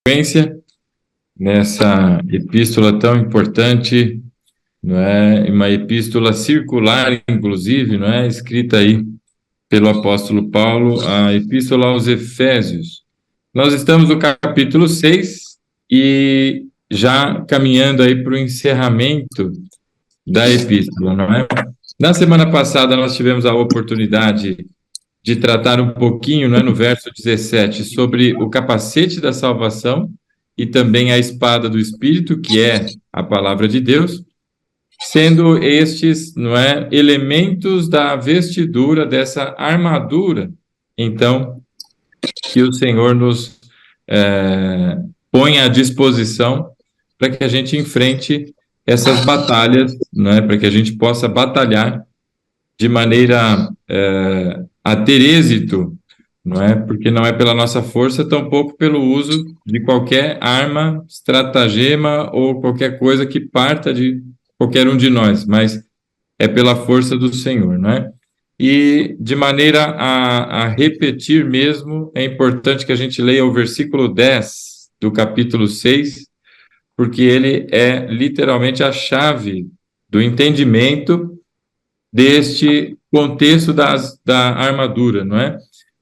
Sequência nessa epístola tão importante, não é? Uma epístola circular, inclusive, não é? Escrita aí pelo apóstolo Paulo, a epístola aos Efésios. Nós estamos no capítulo 6 e já caminhando aí para o encerramento da epístola, não é? Na semana passada nós tivemos a oportunidade de tratar um pouquinho, não é, no verso 17, sobre o capacete da salvação e também a espada do Espírito, que é a palavra de Deus, sendo estes, não é, elementos da vestidura dessa armadura, então, que o Senhor nos põe à disposição para que a gente enfrente essas batalhas, não é, para que a gente possa batalhar de maneira a ter êxito, não é? Porque não é pela nossa força, tampouco pelo uso de qualquer arma, estratagema ou qualquer coisa que parta de qualquer um de nós, mas é pela força do Senhor, não é? E de maneira a repetir mesmo, é importante que a gente leia o versículo 10 do capítulo 6, porque ele é literalmente a chave do entendimento deste contexto da armadura, não é?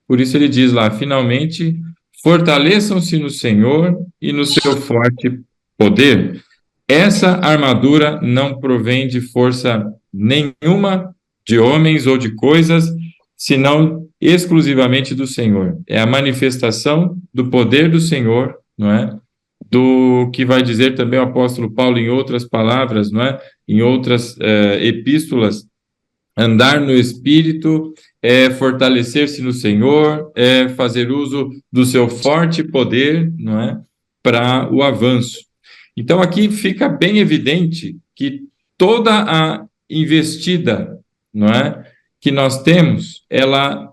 Por isso ele diz lá, finalmente, fortaleçam-se no Senhor e no seu forte poder. Essa armadura não provém de força nenhuma de homens ou de coisas, senão exclusivamente do Senhor. É a manifestação do poder do Senhor, não é? Do que vai dizer também o apóstolo Paulo em outras palavras, não é? Em outras epístolas, andar no Espírito é fortalecer-se no Senhor, é fazer uso do seu forte poder, não é, para o avanço. Então aqui fica bem evidente que toda a investida, não é, que nós temos, ela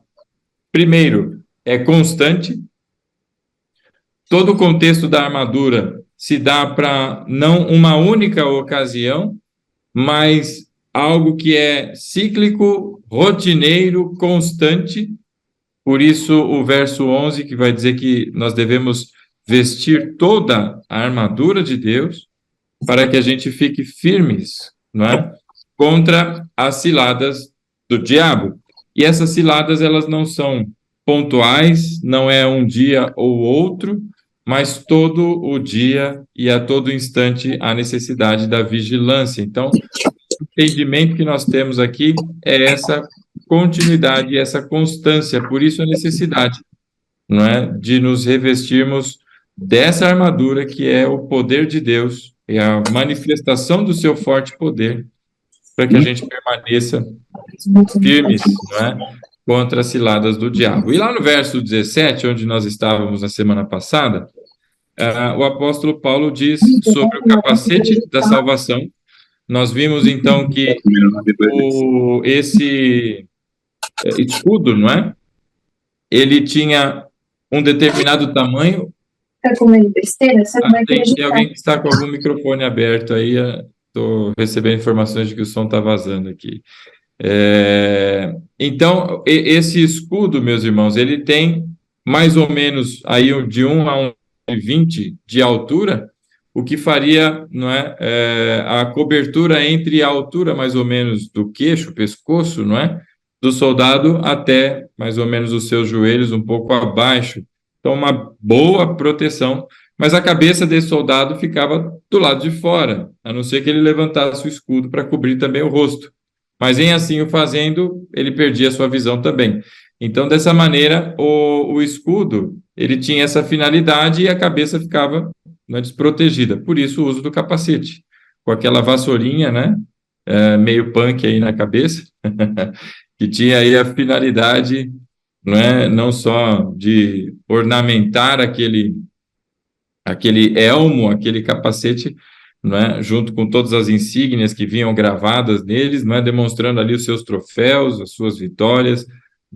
primeiro é constante. Todo o contexto da armadura se dá para não uma única ocasião, mas algo que é cíclico, rotineiro, constante. Por isso, o verso 11, que vai dizer que nós devemos vestir toda a armadura de Deus para que a gente fique firmes, não é? Contra as ciladas do diabo. E essas ciladas, elas não são pontuais, não é um dia ou outro, mas todo o dia e a todo instante a necessidade da vigilância. Então, entendimento que nós temos aqui é essa continuidade, essa constância, por isso a necessidade, não é, de nos revestirmos dessa armadura que é o poder de Deus, é a manifestação do seu forte poder, para que a gente permaneça firmes, não é, contra as ciladas do diabo. E lá no verso 17, onde nós estávamos na semana passada, o apóstolo Paulo diz sobre o capacete da salvação. Nós vimos, então, que esse escudo, não é? Ele tinha um determinado tamanho. Está comendo besteira? Tem alguém que está com algum microfone aberto aí. Estou recebendo informações de que o som está vazando aqui. Então, esse escudo, meus irmãos, ele tem mais ou menos aí de 1 a 1,20 de altura, o que faria, não é, a cobertura entre a altura mais ou menos do queixo, pescoço, não é, do soldado até mais ou menos os seus joelhos, um pouco abaixo. Então, uma boa proteção, mas a cabeça desse soldado ficava do lado de fora, a não ser que ele levantasse o escudo para cobrir também o rosto. Mas em assim o fazendo, ele perdia a sua visão também. Então, dessa maneira, o escudo, ele tinha essa finalidade e a cabeça ficava, né, desprotegida. Por isso, o uso do capacete, com aquela vassourinha, né, meio punk aí na cabeça, que tinha aí a finalidade, não é, não só de ornamentar aquele elmo, aquele capacete, não é, junto com todas as insígnias que vinham gravadas neles, não é, demonstrando ali os seus troféus, as suas vitórias,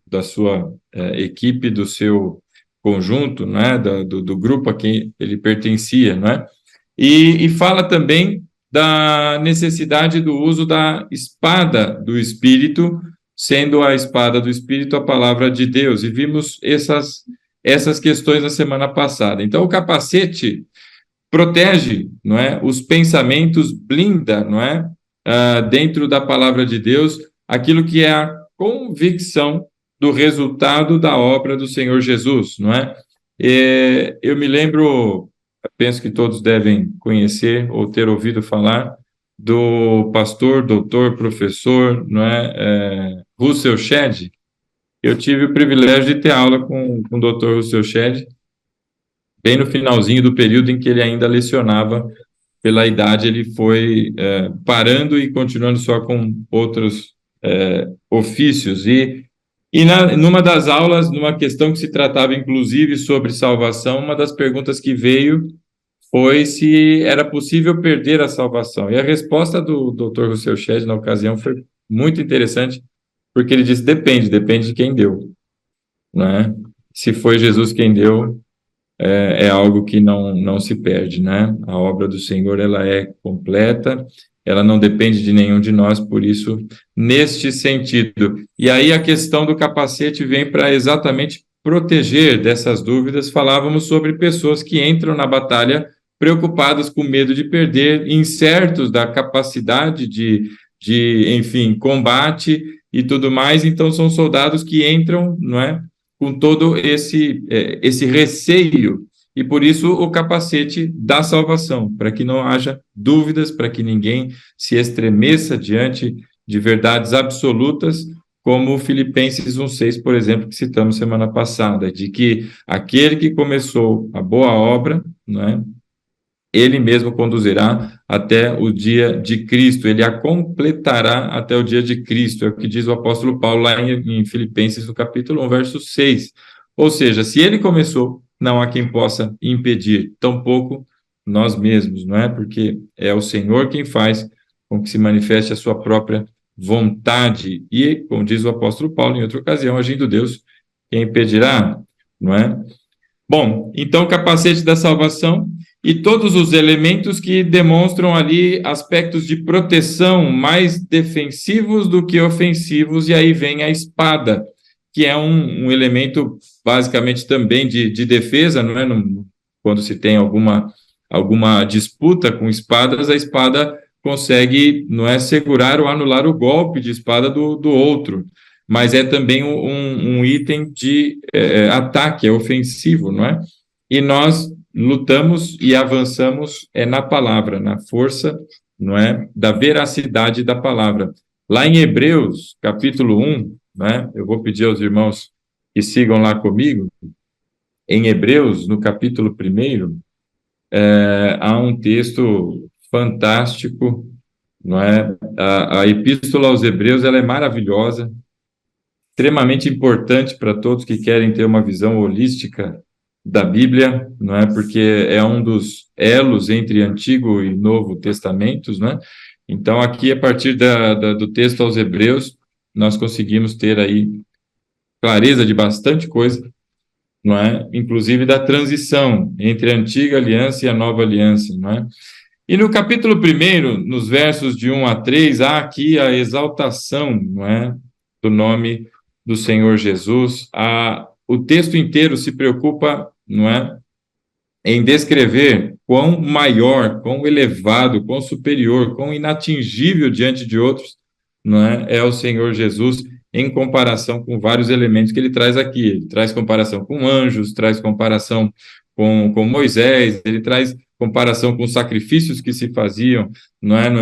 da sua equipe, do seu conjunto, não é, do grupo a quem ele pertencia, não é? E fala também da necessidade do uso da espada do Espírito, sendo a espada do Espírito a palavra de Deus. E vimos essas questões na semana passada. Então, o capacete protege, não é, os pensamentos, blinda, não é, dentro da palavra de Deus, aquilo que é a convicção do resultado da obra do Senhor Jesus, não é? Eu me lembro, penso que todos devem conhecer ou ter ouvido falar do pastor, doutor, professor, não é, Russell Shedd. Eu tive o privilégio de ter aula com o doutor Russell Shedd, bem no finalzinho do período em que ele ainda lecionava. Pela idade, ele foi parando e continuando só com outros ofícios. Numa das aulas, numa questão que se tratava, inclusive, sobre salvação, uma das perguntas que veio foi se era possível perder a salvação. E a resposta do Dr. Russell Shedd, na ocasião, foi muito interessante, porque ele disse, depende de quem deu, né? Se foi Jesus quem deu, é algo que não se perde, né? A obra do Senhor, ela é completa, ela não depende de nenhum de nós, por isso, neste sentido. E aí a questão do capacete vem para exatamente proteger dessas dúvidas. Falávamos sobre pessoas que entram na batalha preocupadas com medo de perder, incertos da capacidade enfim, combate e tudo mais. Então, são soldados que entram, não é, com todo esse receio, e por isso o capacete da salvação, para que não haja dúvidas, para que ninguém se estremeça diante de verdades absolutas, como Filipenses 1,6, por exemplo, que citamos semana passada, de que aquele que começou a boa obra, não é, ele mesmo conduzirá até o dia de Cristo, ele a completará até o dia de Cristo, é o que diz o apóstolo Paulo lá em Filipenses, no capítulo 1, verso 6. Ou seja, se ele começou, não há quem possa impedir, tampouco nós mesmos, não é? Porque é o Senhor quem faz com que se manifeste a sua própria vontade, e, como diz o apóstolo Paulo em outra ocasião, agindo Deus, quem impedirá, não é? Bom, então, capacete da salvação e todos os elementos que demonstram ali aspectos de proteção mais defensivos do que ofensivos, e aí vem a espada, que é um elemento basicamente também de defesa, não é? Quando se tem alguma disputa com espadas, a espada consegue, não é, segurar ou anular o golpe de espada do outro, mas é também um item de ataque, é ofensivo, não é? E nós lutamos e avançamos na palavra, na força, não é, da veracidade da palavra. Lá em Hebreus, capítulo 1, né, eu vou pedir aos irmãos que sigam lá comigo, em Hebreus, no capítulo 1, há um texto fantástico, não é? A epístola aos Hebreus, ela é maravilhosa, extremamente importante para todos que querem ter uma visão holística da Bíblia, não é? Porque é um dos elos entre Antigo e Novo Testamentos, né? Então, aqui, a partir do texto aos Hebreus, nós conseguimos ter aí clareza de bastante coisa, não é? Inclusive da transição entre a Antiga Aliança e a Nova Aliança, não é? E no capítulo 1, nos versos de 1 a 3, há aqui a exaltação, não é, do nome do Senhor Jesus. O texto inteiro se preocupa, não é, em descrever quão maior, quão elevado, quão superior, quão inatingível diante de outros, não é o Senhor Jesus, em comparação com vários elementos que ele traz aqui. Ele traz comparação com anjos, traz comparação com Moisés, ele traz comparação com os sacrifícios que se faziam, não é, na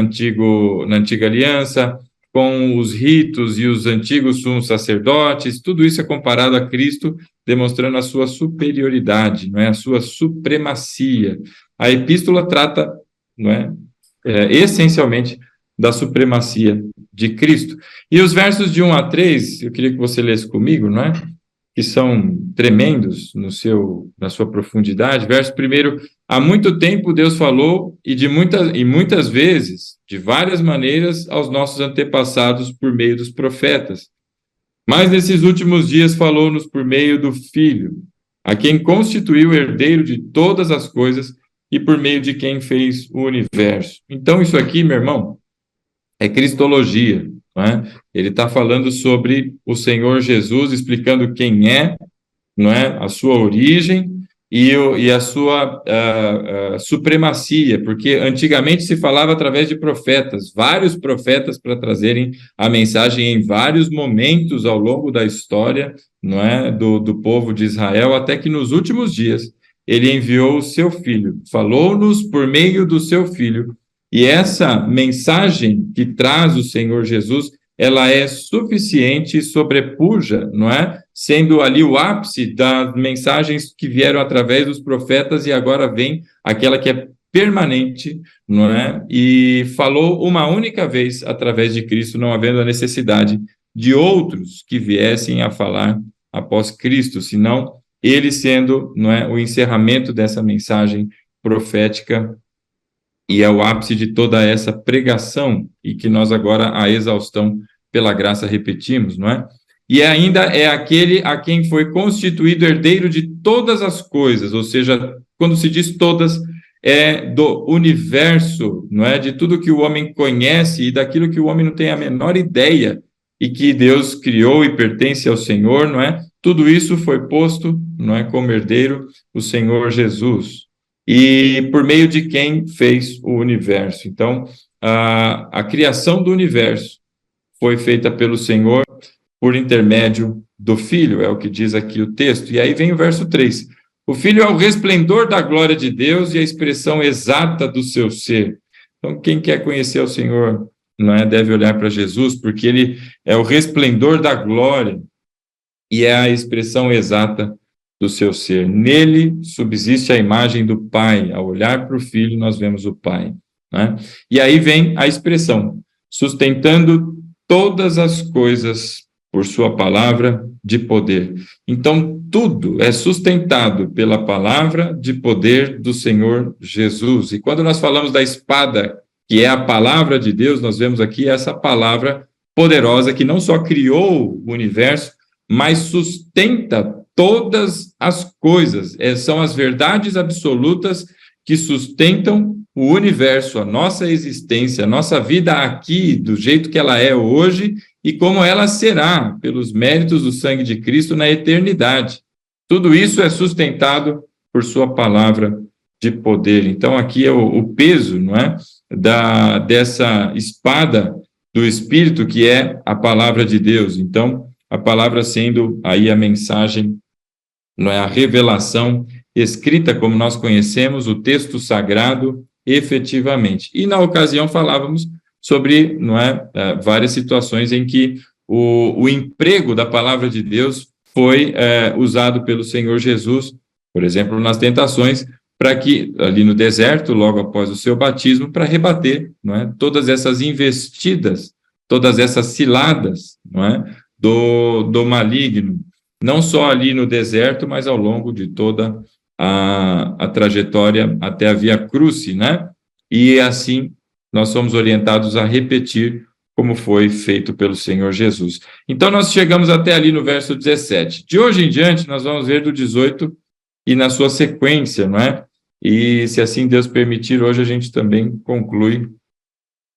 Antiga Aliança, com os ritos e os antigos sumos sacerdotes. Tudo isso é comparado a Cristo, demonstrando a sua superioridade, não é, a sua supremacia. A epístola trata, não é, essencialmente da supremacia de Cristo. E os versos de 1 a 3, eu queria que você lesse comigo, não é? Que são tremendos na sua profundidade. Verso 1: há muito tempo Deus falou, e muitas vezes, de várias maneiras, aos nossos antepassados por meio dos profetas. Mas nesses últimos dias falou-nos por meio do Filho, a quem constituiu o herdeiro de todas as coisas e por meio de quem fez o universo. Então, isso aqui, meu irmão, é cristologia, não é? Ele está falando sobre o Senhor Jesus, explicando quem é, não é, a sua origem e a sua supremacia, porque antigamente se falava através de profetas, vários profetas para trazerem a mensagem em vários momentos ao longo da história, não é, do povo de Israel, até que nos últimos dias ele enviou o seu filho, falou-nos por meio do seu filho, e essa mensagem que traz o Senhor Jesus, ela é suficiente e sobrepuja, não é? Sendo ali o ápice das mensagens que vieram através dos profetas, e agora vem aquela que é permanente, não é? E falou uma única vez através de Cristo, não havendo a necessidade de outros que viessem a falar após Cristo, senão ele sendo, não é, o encerramento dessa mensagem profética, e é o ápice de toda essa pregação, e que nós agora, a exaustão, pela graça, repetimos, não é? E ainda é aquele a quem foi constituído herdeiro de todas as coisas, ou seja, quando se diz todas, é do universo, não é? De tudo que o homem conhece e daquilo que o homem não tem a menor ideia, e que Deus criou e pertence ao Senhor, não é? Tudo isso foi posto, não é, como herdeiro o Senhor Jesus, e por meio de quem fez o universo. Então, a criação do universo foi feita pelo Senhor por intermédio do Filho, é o que diz aqui o texto. E aí vem o verso 3. O Filho é o resplendor da glória de Deus e a expressão exata do seu ser. Então, quem quer conhecer o Senhor, não é, deve olhar para Jesus, porque ele é o resplendor da glória e é a expressão exata do seu ser. Nele subsiste a imagem do Pai. Ao olhar para o Filho, nós vemos o Pai, né? E aí vem a expressão, sustentando todas as coisas por sua palavra de poder. Então, tudo é sustentado pela palavra de poder do Senhor Jesus. E quando nós falamos da espada, que é a palavra de Deus, nós vemos aqui essa palavra poderosa que não só criou o universo, mas sustenta todas as coisas. São as verdades absolutas que sustentam o universo, a nossa existência, a nossa vida aqui, do jeito que ela é hoje e como ela será, pelos méritos do sangue de Cristo na eternidade. Tudo isso é sustentado por sua palavra de poder. Então, aqui é o peso, não é, dessa espada do Espírito, que é a palavra de Deus. Então, a palavra sendo aí a mensagem, não é, a revelação escrita como nós conhecemos, o texto sagrado, efetivamente. E na ocasião falávamos sobre, não é, várias situações em que o emprego da palavra de Deus foi usado pelo Senhor Jesus, por exemplo, nas tentações, para que, ali no deserto, logo após o seu batismo, para rebater, não é, todas essas investidas, todas essas ciladas, não é, do maligno, não só ali no deserto, mas ao longo de toda a trajetória até a Via Crucis, né? E assim nós somos orientados a repetir como foi feito pelo Senhor Jesus. Então nós chegamos até ali no verso 17. De hoje em diante nós vamos ver do 18 e na sua sequência, não é? E se assim Deus permitir, hoje a gente também conclui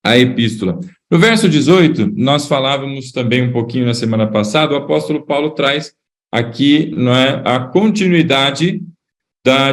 a epístola. No verso 18, nós falávamos também um pouquinho na semana passada, o apóstolo Paulo traz aqui, não é, a continuidade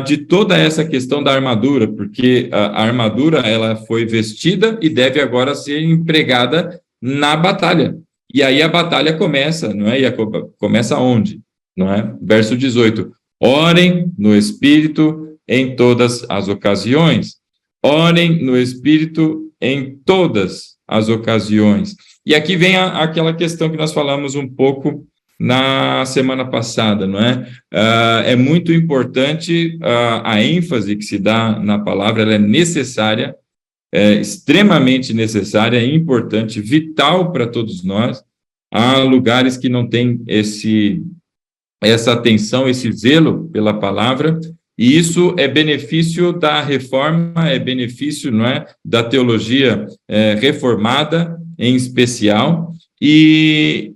de toda essa questão da armadura, porque a armadura ela foi vestida e deve agora ser empregada na batalha. E aí a batalha começa, não é? E começa onde? Não é? Verso 18. Orem no Espírito em todas as ocasiões. Orem no Espírito em todas as ocasiões. E aqui vem aquela questão que nós falamos um pouco na semana passada, não é? É muito importante a ênfase que se dá na palavra, ela é necessária, é extremamente necessária, é importante, vital para todos nós. Há lugares que não têm essa atenção, esse zelo pela palavra, e isso é benefício da reforma, é benefício, não é, da teologia reformada, em especial, e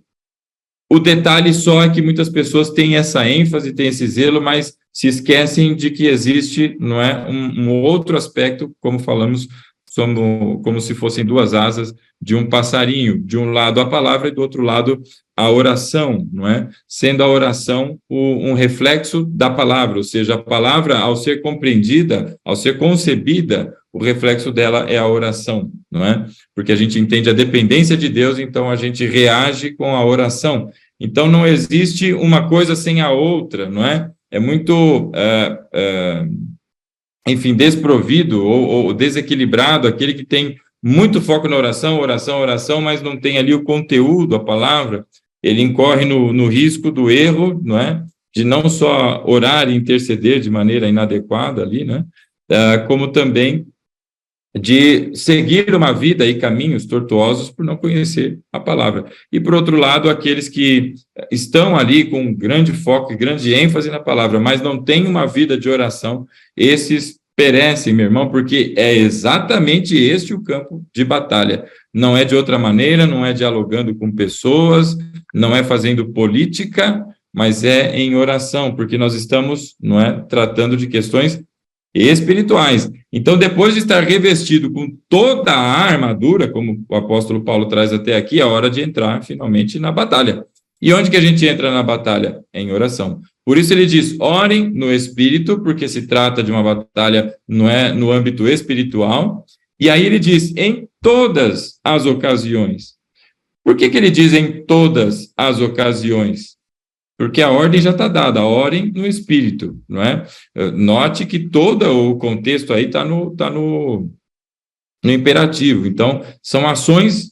o detalhe só é que muitas pessoas têm essa ênfase, têm esse zelo, mas se esquecem de que existe, não é, um outro aspecto, como falamos, somos como se fossem duas asas de um passarinho, de um lado a palavra e do outro lado a oração, não é? Sendo a oração um reflexo da palavra, ou seja, a palavra, ao ser compreendida, ao ser concebida, o reflexo dela é a oração, não é? Porque a gente entende a dependência de Deus, então a gente reage com a oração. Então não existe uma coisa sem a outra, não é? É muito, enfim, desprovido ou desequilibrado aquele que tem muito foco na oração, oração, oração, mas não tem ali o conteúdo, a palavra. Ele incorre no risco do erro, não é? De não só orar e interceder de maneira inadequada ali, né? Como também de seguir uma vida e caminhos tortuosos por não conhecer a palavra. E, por outro lado, aqueles que estão ali com grande foco e grande ênfase na palavra, mas não têm uma vida de oração, esses perecem, meu irmão, porque é exatamente este o campo de batalha. Não é de outra maneira, não é dialogando com pessoas, não é fazendo política, mas é em oração, porque nós estamos, não é, tratando de questões espirituais. Então, depois de estar revestido com toda a armadura, como o apóstolo Paulo traz até aqui, é hora de entrar finalmente na batalha. E onde que a gente entra na batalha? Em oração. Por isso ele diz, orem no Espírito, porque se trata de uma batalha, não é, no âmbito espiritual. E aí ele diz, em todas as ocasiões. Por que ele diz em todas as ocasiões? Porque a ordem já está dada, orem no Espírito, não é? Note que todo o contexto aí está no imperativo. Então, são ações,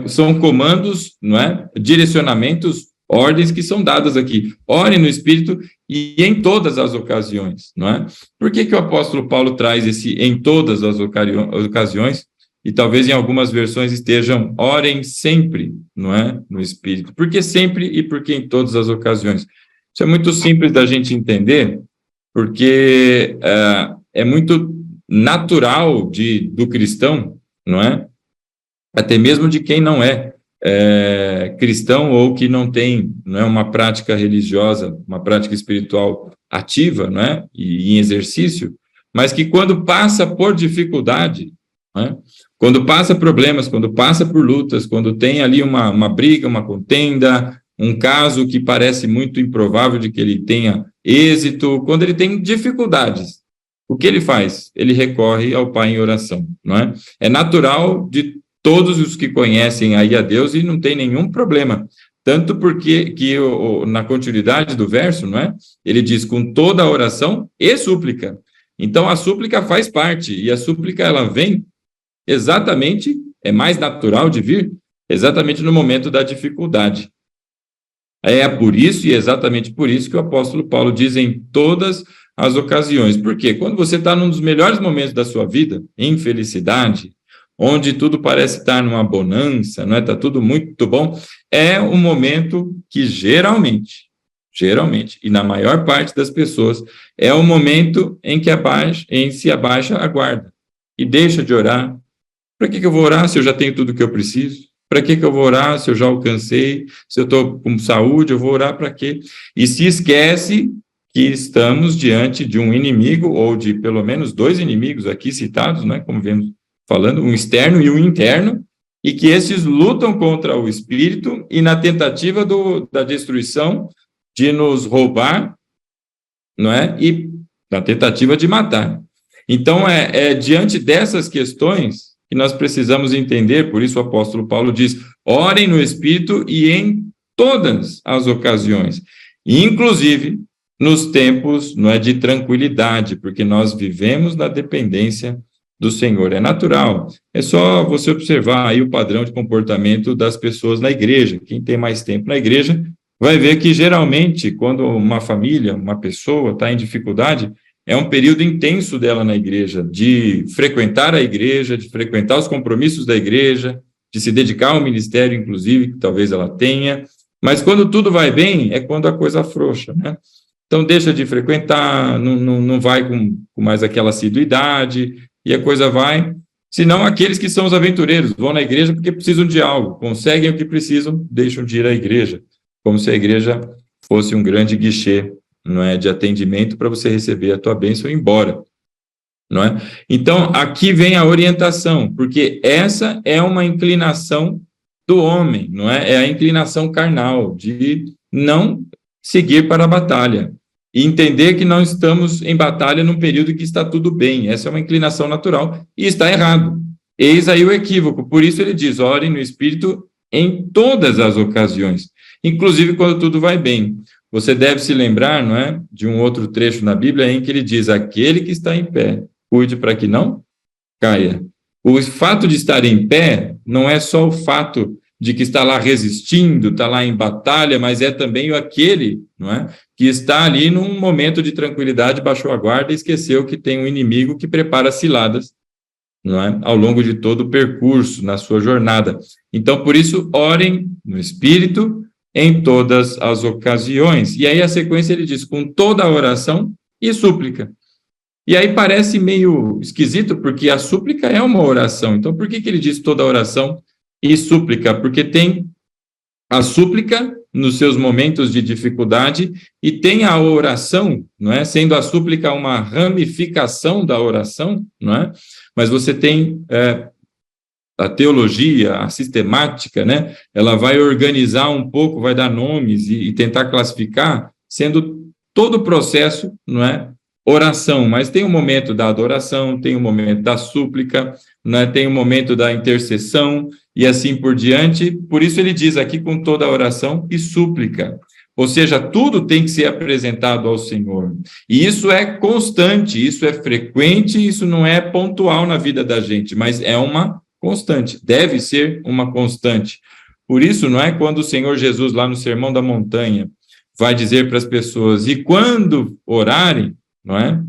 são comandos, não é? Direcionamentos, ordens que são dadas aqui. Orem no Espírito e em todas as ocasiões, não é? Por que o apóstolo Paulo traz esse em todas as ocasiões? E talvez em algumas versões estejam, orem sempre, não é? No Espírito. Por que sempre e por que em todas as ocasiões? Isso é muito simples da gente entender, porque é muito natural do cristão, não é? Até mesmo de quem não é cristão ou que não tem, não é, uma prática religiosa, uma prática espiritual ativa, não é? E em exercício, mas que quando passa por dificuldade, não é? Quando passa problemas, quando passa por lutas, quando tem ali uma briga, uma contenda, um caso que parece muito improvável de que ele tenha êxito, quando ele tem dificuldades, o que ele faz? Ele recorre ao Pai em oração, não é? É natural de todos os que conhecem aí a Deus e não tem nenhum problema. Tanto porque na continuidade do verso, não é? Ele diz com toda a oração e súplica. Então a súplica faz parte, e a súplica ela vem exatamente, é mais natural de vir, exatamente no momento da dificuldade. É por isso e exatamente por isso que o apóstolo Paulo diz em todas as ocasiões. Por quê? Quando você está num dos melhores momentos da sua vida, em felicidade, onde tudo parece estar numa bonança, não é? Está tudo muito bom, é um momento que geralmente, e na maior parte das pessoas, é o momento em que se abaixa a guarda e deixa de orar. Para que eu vou orar se eu já tenho tudo o que eu preciso? Para que eu vou orar se eu já alcancei? Se eu estou com saúde, eu vou orar para quê? E se esquece que estamos diante de um inimigo, ou de pelo menos dois inimigos aqui citados, né, como vemos falando, um externo e um interno, e que esses lutam contra o espírito e na tentativa da destruição, de nos roubar, não é? E na tentativa de matar. Então, diante dessas questões que nós precisamos entender, por isso o apóstolo Paulo diz, orem no Espírito e em todas as ocasiões, inclusive nos tempos, não é, de tranquilidade, porque nós vivemos na dependência do Senhor, é natural, é só você observar aí o padrão de comportamento das pessoas na igreja, quem tem mais tempo na igreja vai ver que geralmente quando uma família, uma pessoa está em dificuldade, é um período intenso dela na igreja, de frequentar a igreja, de frequentar os compromissos da igreja, de se dedicar ao ministério, inclusive, que talvez ela tenha, mas quando tudo vai bem, é quando a coisa afrouxa, né? Então, deixa de frequentar, não vai com mais aquela assiduidade, e a coisa vai. Senão, aqueles que são os aventureiros, vão na igreja porque precisam de algo, conseguem o que precisam, deixam de ir à igreja, como se a igreja fosse um grande guichê, não é, de atendimento para você receber a tua bênção e ir embora. não é? Então, aqui vem a orientação, porque essa é uma inclinação do homem, não é? É a inclinação carnal de não seguir para a batalha e entender que não estamos em batalha num período que está tudo bem. Essa é uma inclinação natural e está errado. Eis aí o equívoco. Por isso ele diz: orem no Espírito em todas as ocasiões, inclusive quando tudo vai bem. Você deve se lembrar, não é, de um outro trecho na Bíblia em que ele diz: aquele que está em pé, cuide para que não caia. O fato de estar em pé não é só o fato de que está lá resistindo, está lá em batalha, mas é também aquele, não é, que está ali num momento de tranquilidade, baixou a guarda e esqueceu que tem um inimigo que prepara ciladas, não é, ao longo de todo o percurso, na sua jornada. Então, por isso, orem no Espírito em todas as ocasiões. E aí a sequência ele diz: com toda a oração e súplica. E aí parece meio esquisito, porque a súplica é uma oração. Então, por que ele diz toda oração e súplica? Porque tem a súplica nos seus momentos de dificuldade e tem a oração, não é? Sendo a súplica uma ramificação da oração, não é? Mas você tem a teologia, a sistemática, né? Ela vai organizar um pouco, vai dar nomes e tentar classificar, sendo todo o processo, não é? Oração, mas tem o momento da adoração, tem o momento da súplica, né, tem o momento da intercessão e assim por diante. Por isso ele diz aqui: com toda a oração e súplica. Ou seja, tudo tem que ser apresentado ao Senhor. E isso é constante, isso é frequente, isso não é pontual na vida da gente, mas é uma constante, deve ser uma constante. Por isso, não é, quando o Senhor Jesus, lá no Sermão da Montanha, vai dizer para as pessoas: e quando orarem, não é?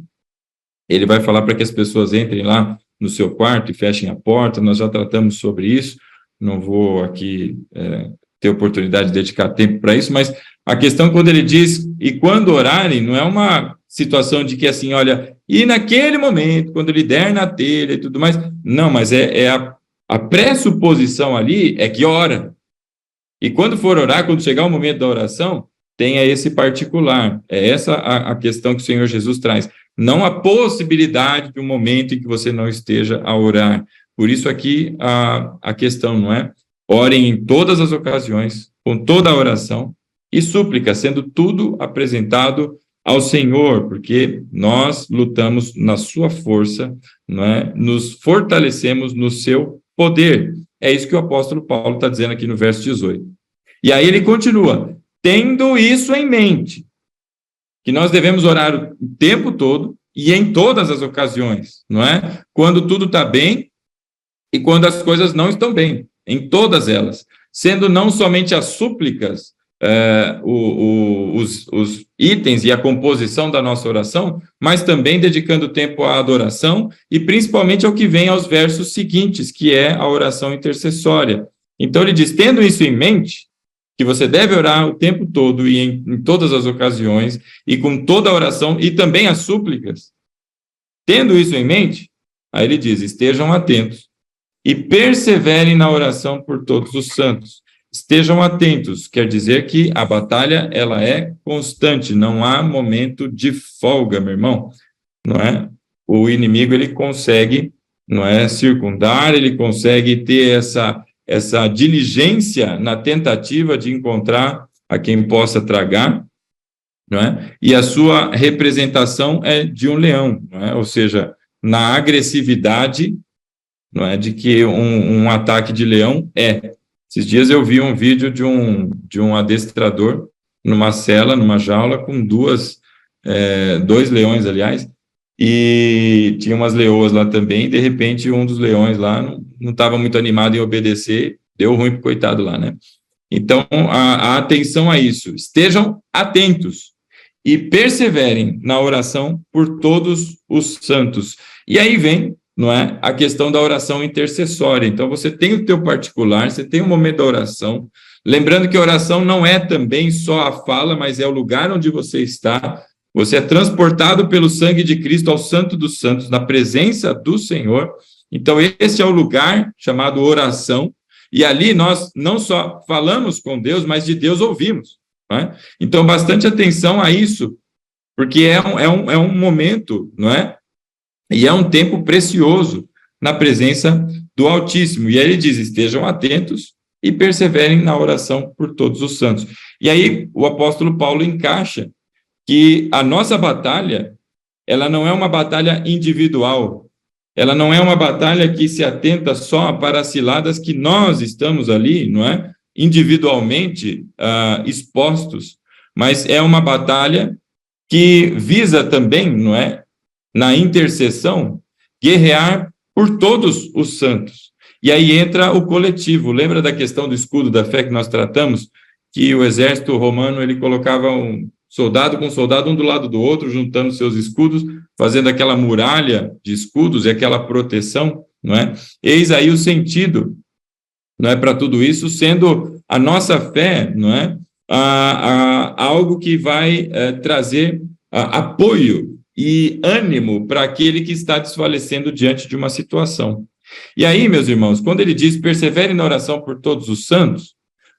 Ele vai falar para que as pessoas entrem lá no seu quarto e fechem a porta. Nós já tratamos sobre isso, não vou aqui ter oportunidade de dedicar tempo para isso, mas a questão, quando ele diz e quando orarem, não é uma situação de que assim, olha, e naquele momento, quando ele der na telha e tudo mais, não, mas a pressuposição ali é que ora. E quando for orar, quando chegar o momento da oração, tenha esse particular. É essa a questão que o Senhor Jesus traz. Não a possibilidade de um momento em que você não esteja a orar. Por isso aqui a questão, não é? Orem em todas as ocasiões, com toda a oração e súplica, sendo tudo apresentado ao Senhor, porque nós lutamos na sua força, não é? Nos fortalecemos no seu poder. É isso que o apóstolo Paulo está dizendo aqui no verso 18. E aí ele continua: tendo isso em mente, que nós devemos orar o tempo todo e em todas as ocasiões, não é? Quando tudo está bem e quando as coisas não estão bem, em todas elas, sendo não somente as súplicas, os itens e a composição da nossa oração, mas também dedicando tempo à adoração e principalmente ao que vem aos versos seguintes, que é a oração intercessória. Então ele diz: tendo isso em mente, que você deve orar o tempo todo e em todas as ocasiões, e com toda a oração, e também as súplicas. Tendo isso em mente, aí ele diz: estejam atentos e perseverem na oração por todos os santos. Estejam atentos, quer dizer que a batalha, ela é constante, não há momento de folga, meu irmão, não é? O inimigo, ele consegue, não é, circundar, ele consegue ter essa diligência na tentativa de encontrar a quem possa tragar, não é? E a sua representação é de um leão, não é? Ou seja, na agressividade, não é, de que um ataque de leão é. Esses dias eu vi um vídeo de um adestrador numa cela, numa jaula, com dois leões, aliás, e tinha umas leoas lá também, e de repente um dos leões lá não estava muito animado em obedecer, deu ruim pro coitado lá, né? Então, a atenção a isso. Estejam atentos e perseverem na oração por todos os santos. E aí vem, não é, a questão da oração intercessória. Então, você tem o teu particular, você tem o momento da oração, lembrando que a oração não é também só a fala, mas é o lugar onde você está. Você é transportado pelo sangue de Cristo ao Santo dos Santos, na presença do Senhor. Então, esse é o lugar chamado oração, e ali nós não só falamos com Deus, mas de Deus ouvimos, não é? Então, bastante atenção a isso, porque é um momento, não é, E é um tempo precioso na presença do Altíssimo. E aí ele diz, estejam atentos e perseverem na oração por todos os santos. E aí o apóstolo Paulo encaixa que a nossa batalha, ela não é uma batalha individual, ela não é uma batalha que se atenta só para as ciladas que nós estamos ali, não é? Individualmente expostos, mas é uma batalha que visa também, não é? Na intercessão, guerrear por todos os santos. E aí entra o coletivo. Lembra da questão do escudo da fé que nós tratamos? Que o exército romano, ele colocava um soldado com soldado, um do lado do outro, juntando seus escudos, fazendo aquela muralha de escudos e aquela proteção, não é? Eis aí o sentido, não é, para tudo isso, sendo a nossa fé, não é? Algo que vai trazer apoio e ânimo para aquele que está desfalecendo diante de uma situação. E aí, meus irmãos, quando ele diz persevere na oração por todos os santos,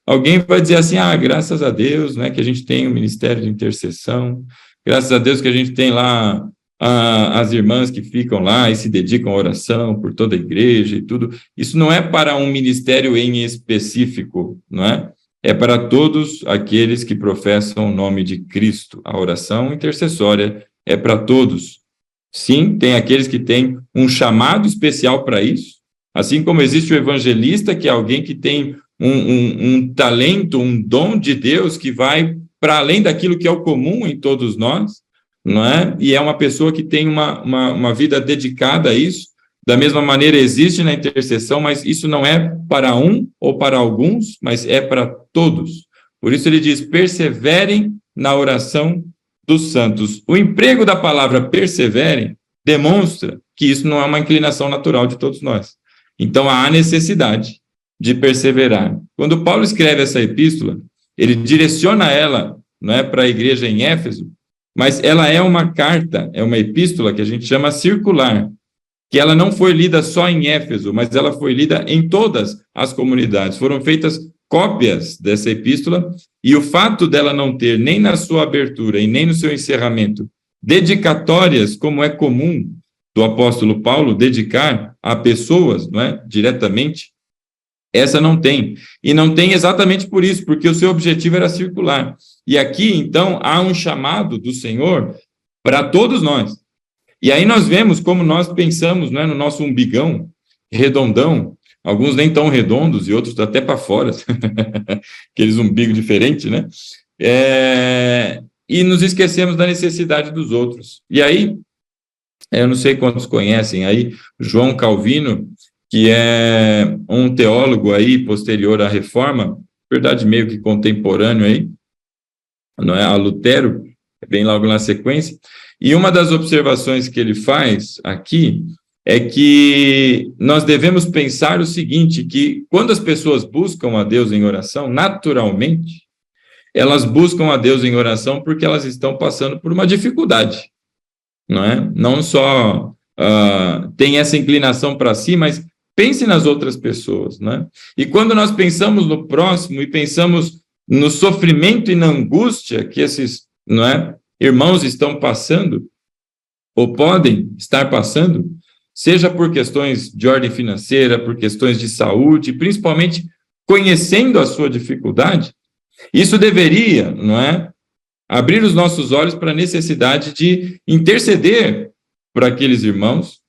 alguém vai dizer assim, graças a Deus, né, que a gente tem o ministério de intercessão, graças a Deus que a gente tem lá as irmãs que ficam lá e se dedicam à oração por toda a igreja e tudo. Isso não é para um ministério em específico, não é? É para todos aqueles que professam o nome de Cristo. A oração intercessória é para todos. Sim, tem aqueles que têm um chamado especial para isso, assim como existe o evangelista, que é alguém que tem um talento, um dom de Deus que vai para além daquilo que é o comum em todos nós, não é? E é uma pessoa que tem uma vida dedicada a isso. Da mesma maneira, existe na intercessão, mas isso não é para um ou para alguns, mas é para todos. Por isso ele diz, perseverem na oração dos santos. O emprego da palavra perseverem demonstra que isso não é uma inclinação natural de todos nós. Então, há necessidade de perseverar. Quando Paulo escreve essa epístola, ele direciona ela, não é, para a igreja em Éfeso, mas ela é uma carta, é uma epístola que a gente chama circular, que ela não foi lida só em Éfeso, mas ela foi lida em todas as comunidades. Foram feitas cópias dessa epístola, e o fato dela não ter, nem na sua abertura e nem no seu encerramento, dedicatórias, como é comum do apóstolo Paulo dedicar a pessoas, não é, diretamente, essa não tem. E não tem exatamente por isso, porque o seu objetivo era circular. E aqui, então, há um chamado do Senhor para todos nós. E aí nós vemos como nós pensamos, né, no nosso umbigão redondão, alguns nem tão redondos e outros até para fora, aqueles umbigos diferentes, né? E nos esquecemos da necessidade dos outros. E aí, eu não sei quantos conhecem aí, João Calvino, que é um teólogo aí posterior à Reforma, verdade meio que contemporâneo aí, não é, a Lutero, bem logo na sequência, e uma das observações que ele faz aqui é que nós devemos pensar o seguinte, que quando as pessoas buscam a Deus em oração, naturalmente, elas buscam a Deus em oração porque elas estão passando por uma dificuldade, não é? Não só tem essa inclinação para si, mas pense nas outras pessoas, né? E quando nós pensamos no próximo e pensamos no sofrimento e na angústia que esses, não é, irmãos estão passando, ou podem estar passando, seja por questões de ordem financeira, por questões de saúde, principalmente conhecendo a sua dificuldade, isso deveria, não é, abrir os nossos olhos para a necessidade de interceder por aqueles irmãos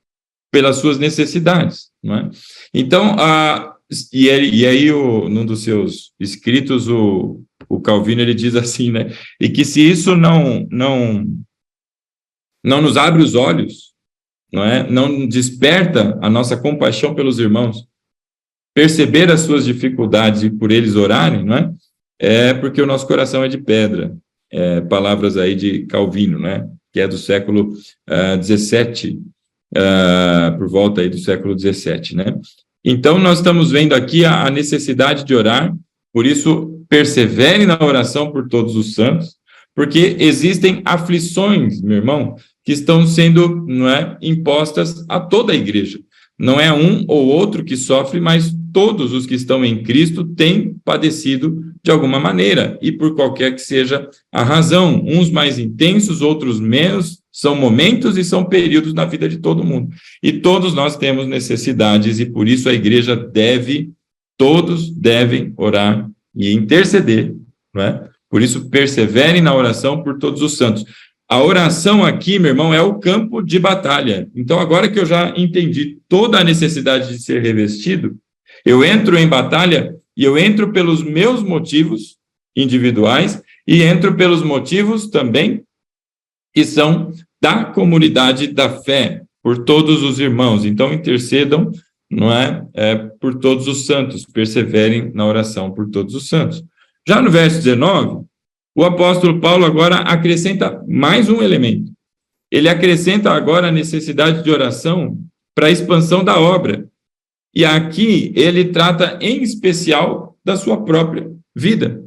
pelas suas necessidades, não é? Então, e aí num dos seus escritos, o Calvino, ele diz assim, né, e que se isso não nos abre os olhos, não é, não desperta a nossa compaixão pelos irmãos, perceber as suas dificuldades e por eles orarem, não é, é porque o nosso coração é de pedra, palavras aí de Calvino, né, que é do século XVII, por volta aí do século XVII, né? Então, nós estamos vendo aqui a necessidade de orar, por isso, persevere na oração por todos os santos, porque existem aflições, meu irmão, que estão sendo, não é, impostas a toda a igreja. Não é um ou outro que sofre, mas todos os que estão em Cristo têm padecido de alguma maneira, e por qualquer que seja a razão, uns mais intensos, outros menos, são momentos e são períodos na vida de todo mundo. E todos nós temos necessidades, e por isso a igreja todos devem orar e interceder, não é? Por isso, perseverem na oração por todos os santos. A oração aqui, meu irmão, é o campo de batalha. Então, agora que eu já entendi toda a necessidade de ser revestido, eu entro em batalha e eu entro pelos meus motivos individuais e entro pelos motivos também que são da comunidade da fé, por todos os irmãos. Então, intercedam, não é? Por todos os santos, perseverem na oração por todos os santos. Já no verso 19, o apóstolo Paulo agora acrescenta mais um elemento. Ele acrescenta agora a necessidade de oração para a expansão da obra. E aqui ele trata em especial da sua própria vida.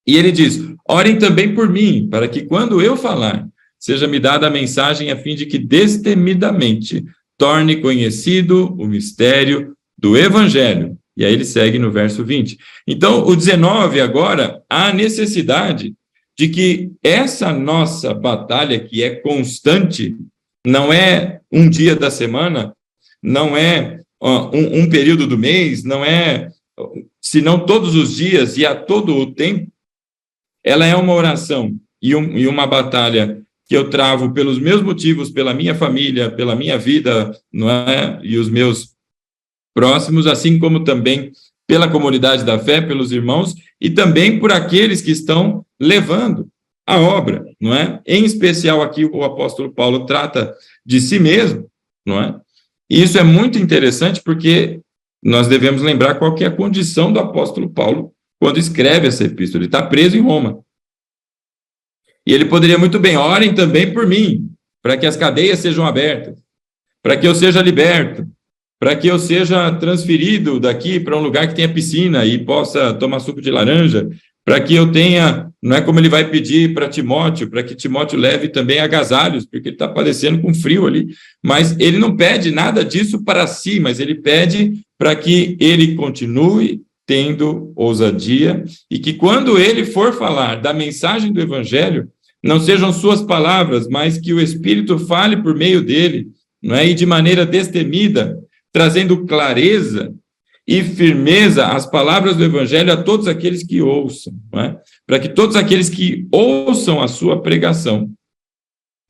E ele diz: orem também por mim, para que quando eu falar, seja-me dada a mensagem a fim de que destemidamente torne conhecido o mistério do Evangelho. E aí ele segue no verso 20. Então, o 19 agora, há a necessidade de que essa nossa batalha, que é constante, não é um dia da semana, não é um período do mês, não é, senão todos os dias e a todo o tempo, ela é uma oração e uma batalha que eu travo pelos meus motivos, pela minha família, pela minha vida, não é? E os meus próximos, assim como também pela comunidade da fé, pelos irmãos, e também por aqueles que estão levando a obra, não é? Em especial aqui o apóstolo Paulo trata de si mesmo, não é? E isso é muito interessante porque nós devemos lembrar qual que é a condição do apóstolo Paulo quando escreve essa epístola. Ele está preso em Roma. E ele poderia muito bem: orem também por mim, para que as cadeias sejam abertas, para que eu seja liberto, para que eu seja transferido daqui para um lugar que tenha piscina e possa tomar suco de laranja, para que eu tenha, não é como ele vai pedir para Timóteo, para que Timóteo leve também agasalhos, porque ele está padecendo com frio ali, mas ele não pede nada disso para si, mas ele pede para que ele continue tendo ousadia e que quando ele for falar da mensagem do Evangelho, não sejam suas palavras, mas que o Espírito fale por meio dele, não é? E de maneira destemida, trazendo clareza e firmeza às palavras do Evangelho a todos aqueles que ouçam, não é? Para que todos aqueles que ouçam a sua pregação,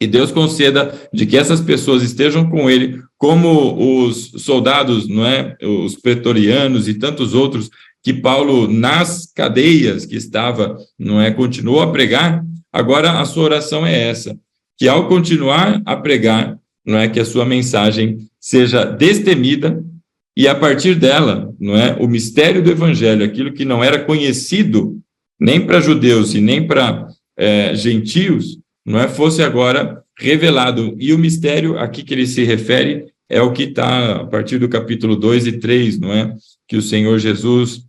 e Deus conceda de que essas pessoas estejam com ele, como os soldados, não é? Os pretorianos e tantos outros que Paulo, nas cadeias que estava, não é? Continuou a pregar. Agora a sua oração é essa, que ao continuar a pregar, não é? Que a sua mensagem seja destemida e a partir dela, não é? O mistério do Evangelho, aquilo que não era conhecido nem para judeus e nem para gentios, não é? Fosse agora revelado. E o mistério aqui que ele se refere é o que está a partir do capítulo 2 e 3, não é? Que o Senhor Jesus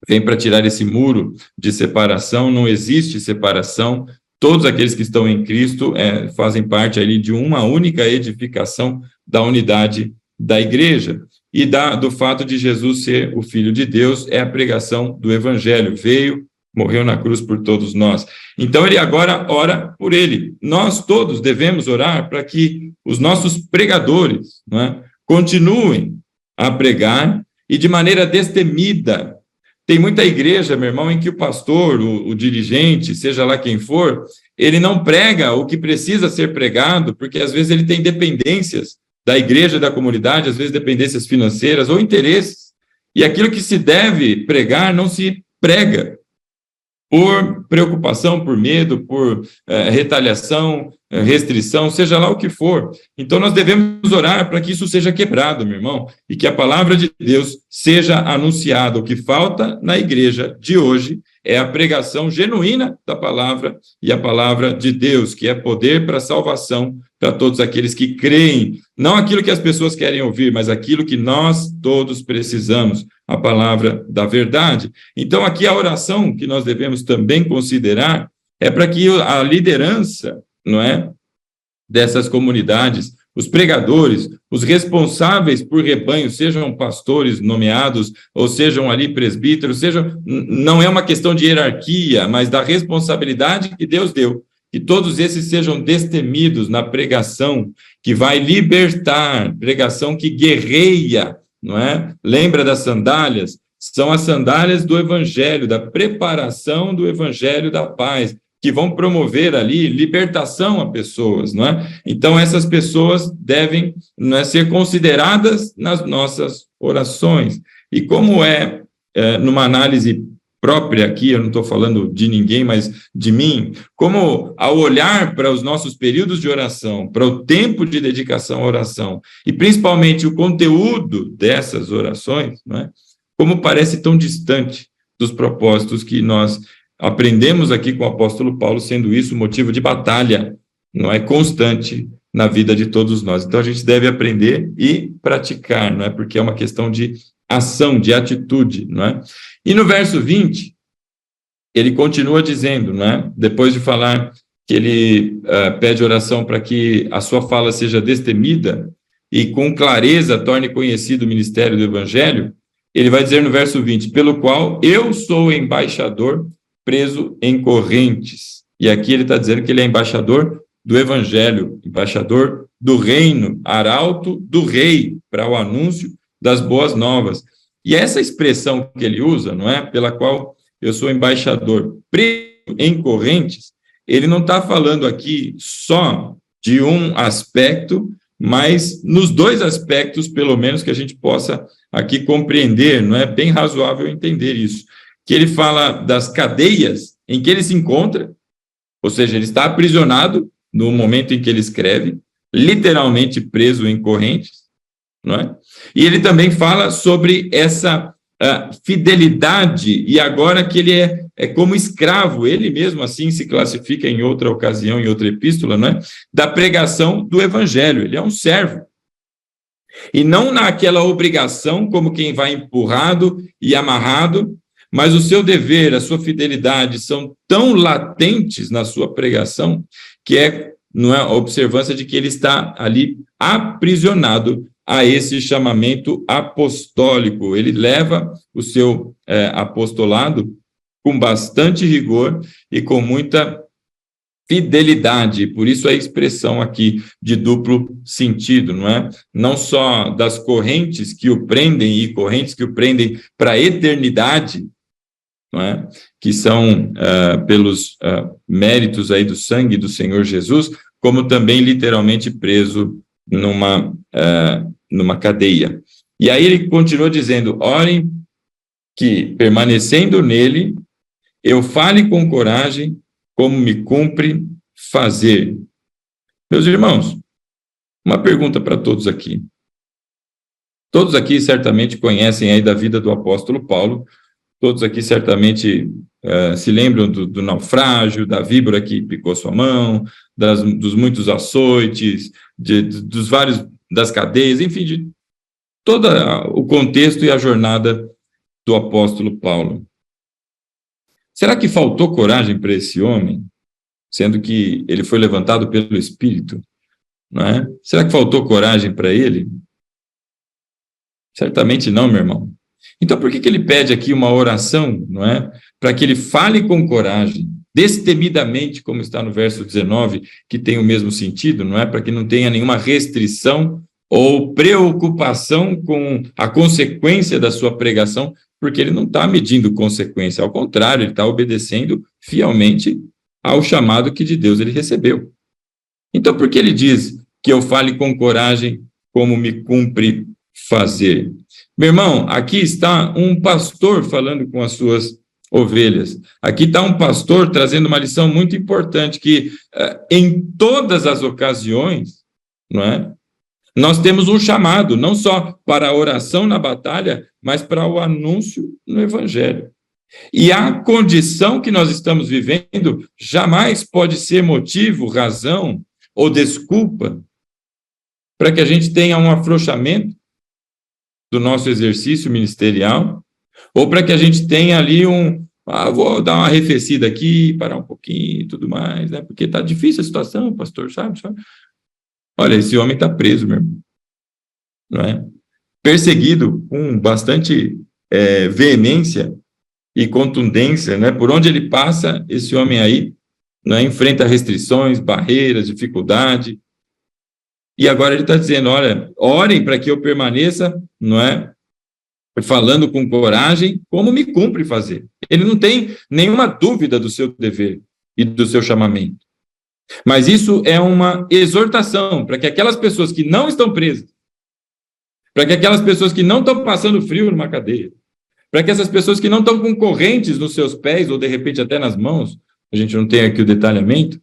vem para tirar esse muro de separação, não existe separação, todos aqueles que estão em Cristo fazem parte ali de uma única edificação da unidade da igreja. E do fato de Jesus ser o Filho de Deus, é a pregação do Evangelho. Veio, morreu na cruz por todos nós. Então, ele agora ora por ele. Nós todos devemos orar para que os nossos pregadores, não é, continuem a pregar e de maneira destemida. Tem muita igreja, meu irmão, em que o pastor, o dirigente, seja lá quem for, ele não prega o que precisa ser pregado, porque às vezes ele tem dependências da igreja, da comunidade, às vezes dependências financeiras ou interesses. E aquilo que se deve pregar não se prega por preocupação, por medo, por retaliação, restrição, seja lá o que for. Então, nós devemos orar para que isso seja quebrado, meu irmão, e que a palavra de Deus seja anunciada. O que falta na igreja de hoje é a pregação genuína da palavra e a palavra de Deus, que é poder para a salvação para todos aqueles que creem, não aquilo que as pessoas querem ouvir, mas aquilo que nós todos precisamos, a palavra da verdade. Então, aqui a oração que nós devemos também considerar é para que a liderança, não é, dessas comunidades os pregadores, os responsáveis por rebanho, sejam pastores nomeados, ou sejam ali presbíteros, não é uma questão de hierarquia, mas da responsabilidade que Deus deu. Que todos esses sejam destemidos na pregação que vai libertar, pregação que guerreia, não é? Lembra das sandálias? São as sandálias do evangelho, da preparação do evangelho da paz, que vão promover ali libertação a pessoas, não é? Então, essas pessoas devem, não é, ser consideradas nas nossas orações. E como numa análise própria aqui, eu não estou falando de ninguém, mas de mim, como ao olhar para os nossos períodos de oração, para o tempo de dedicação à oração, e principalmente o conteúdo dessas orações, não é? Como parece tão distante dos propósitos que nós aprendemos aqui com o apóstolo Paulo, sendo isso motivo de batalha, não é, constante na vida de todos nós. Então, a gente deve aprender e praticar, não é? Porque é uma questão de ação, de atitude, não é? E no verso 20, ele continua dizendo, não é? Depois de falar que ele pede oração para que a sua fala seja destemida e com clareza torne conhecido o ministério do evangelho, ele vai dizer no verso 20, pelo qual eu sou embaixador preso em correntes. E aqui ele está dizendo que ele é embaixador do evangelho, embaixador do reino, arauto do rei, para o anúncio das boas novas. E essa expressão que ele usa, não é? Pela qual eu sou embaixador preso em correntes, ele não está falando aqui só de um aspecto, mas nos dois aspectos, pelo menos, que a gente possa aqui compreender, não é bem razoável entender isso, que ele fala das cadeias em que ele se encontra, ou seja, ele está aprisionado no momento em que ele escreve, literalmente preso em correntes, não é? E ele também fala sobre essa fidelidade, e agora que ele é como escravo, ele mesmo assim se classifica em outra ocasião, em outra epístola, não é? Da pregação do evangelho, ele é um servo. E não naquela obrigação como quem vai empurrado e amarrado, mas o seu dever, a sua fidelidade são tão latentes na sua pregação que não é a observância de que ele está ali aprisionado a esse chamamento apostólico. Ele leva o seu apostolado com bastante rigor e com muita fidelidade, por isso a expressão aqui de duplo sentido, não é? Não só das correntes que o prendem e correntes que o prendem para a eternidade, não é? Que são pelos méritos aí do sangue do Senhor Jesus, como também literalmente preso numa cadeia. E aí ele continua dizendo, orem que, permanecendo nele, eu fale com coragem, como me cumpre fazer. Meus irmãos, uma pergunta para todos aqui. Todos aqui certamente conhecem aí da vida do apóstolo Paulo, todos aqui certamente se lembram do naufrágio, da víbora que picou sua mão, dos muitos açoites, dos vários, das cadeias, enfim, de todo o contexto e a jornada do apóstolo Paulo. Será que faltou coragem para esse homem, sendo que ele foi levantado pelo Espírito, não é? Será que faltou coragem para ele? Certamente não, meu irmão. Então, por que ele pede aqui uma oração, não é? Para que ele fale com coragem, destemidamente, como está no verso 19, que tem o mesmo sentido, não é? Para que não tenha nenhuma restrição ou preocupação com a consequência da sua pregação, porque ele não está medindo consequência, ao contrário, ele está obedecendo fielmente ao chamado que de Deus ele recebeu. Então, por que ele diz que eu fale com coragem, como me cumpre fazer? Meu irmão, aqui está um pastor falando com as suas ovelhas. Aqui está um pastor trazendo uma lição muito importante, que em todas as ocasiões, não é? Nós temos um chamado, não só para a oração na batalha, mas para o anúncio no evangelho. E a condição que nós estamos vivendo jamais pode ser motivo, razão ou desculpa para que a gente tenha um afrouxamento do nosso exercício ministerial, ou para que a gente tenha ali vou dar uma arrefecida aqui, parar um pouquinho e tudo mais, né? Porque está difícil a situação, pastor, sabe? Olha, esse homem está preso, meu irmão, não é? Perseguido com bastante veemência e contundência, né? Por onde ele passa, esse homem aí, né, enfrenta restrições, barreiras, dificuldade. E agora ele está dizendo, olha, orem para que eu permaneça, não é? Falando com coragem, como me cumpre fazer. Ele não tem nenhuma dúvida do seu dever e do seu chamamento. Mas isso é uma exortação para que aquelas pessoas que não estão presas, para que aquelas pessoas que não estão passando frio numa cadeia, para que essas pessoas que não estão com correntes nos seus pés, ou de repente até nas mãos, a gente não tem aqui o detalhamento,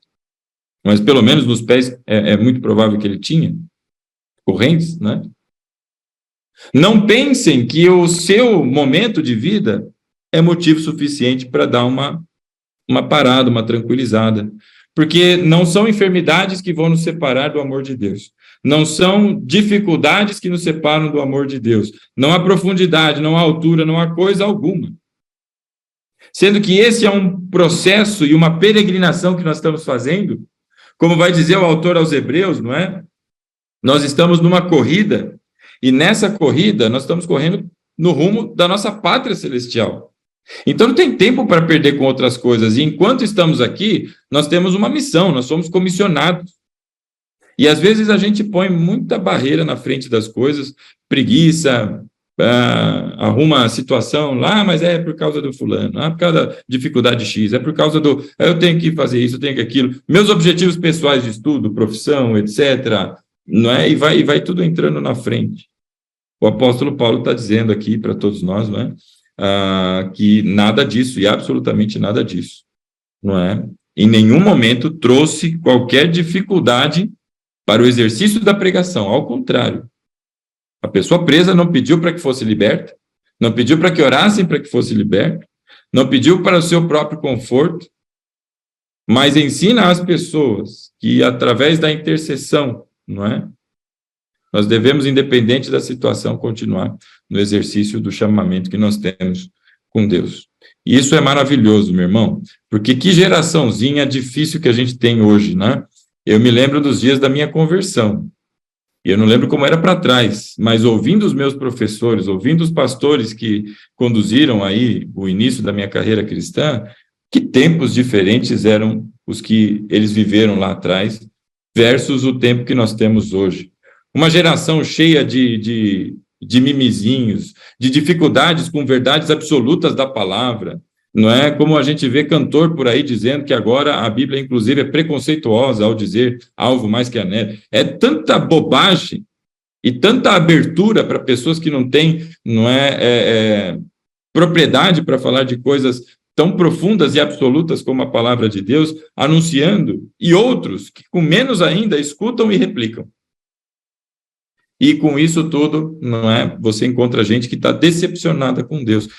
mas pelo menos nos pés é muito provável que ele tinha correntes, né? Não pensem que o seu momento de vida é motivo suficiente para dar uma parada, uma tranquilizada, porque não são enfermidades que vão nos separar do amor de Deus, não são dificuldades que nos separam do amor de Deus, não há profundidade, não há altura, não há coisa alguma. Sendo que esse é um processo e uma peregrinação que nós estamos fazendo, como vai dizer o autor aos Hebreus, não é? Nós estamos numa corrida, e nessa corrida nós estamos correndo no rumo da nossa pátria celestial. Então não tem tempo para perder com outras coisas, e enquanto estamos aqui, nós temos uma missão, nós somos comissionados. E às vezes a gente põe muita barreira na frente das coisas, preguiça, arruma a situação lá, mas é por causa do fulano, por causa da dificuldade X, é por causa do, eu tenho que fazer isso, eu tenho que aquilo, meus objetivos pessoais de estudo, profissão, etc., não é? E vai tudo entrando na frente. O apóstolo Paulo está dizendo aqui para todos nós, não é? Que nada disso, e absolutamente nada disso, não é? Em nenhum momento trouxe qualquer dificuldade para o exercício da pregação, ao contrário. A pessoa presa não pediu para que fosse liberta, não pediu para que orassem para que fosse liberta, não pediu para o seu próprio conforto, mas ensina às pessoas que, através da intercessão, não é? Nós devemos, independente da situação, continuar no exercício do chamamento que nós temos com Deus. E isso é maravilhoso, meu irmão, porque que geraçãozinha difícil que a gente tem hoje, né? Eu me lembro dos dias da minha conversão. Eu não lembro como era para trás, mas ouvindo os meus professores, ouvindo os pastores que conduziram aí o início da minha carreira cristã, que tempos diferentes eram os que eles viveram lá atrás, versus o tempo que nós temos hoje. Uma geração cheia de mimizinhos, de dificuldades com verdades absolutas da palavra, não é? Como a gente vê cantor por aí dizendo que agora a Bíblia, inclusive, é preconceituosa ao dizer alvo mais que a neve. É tanta bobagem e tanta abertura para pessoas que não têm, não é, propriedade para falar de coisas tão profundas e absolutas como a palavra de Deus, anunciando, e outros que, com menos ainda, escutam e replicam. E com isso tudo, não é? Você encontra gente que está decepcionada com Deus.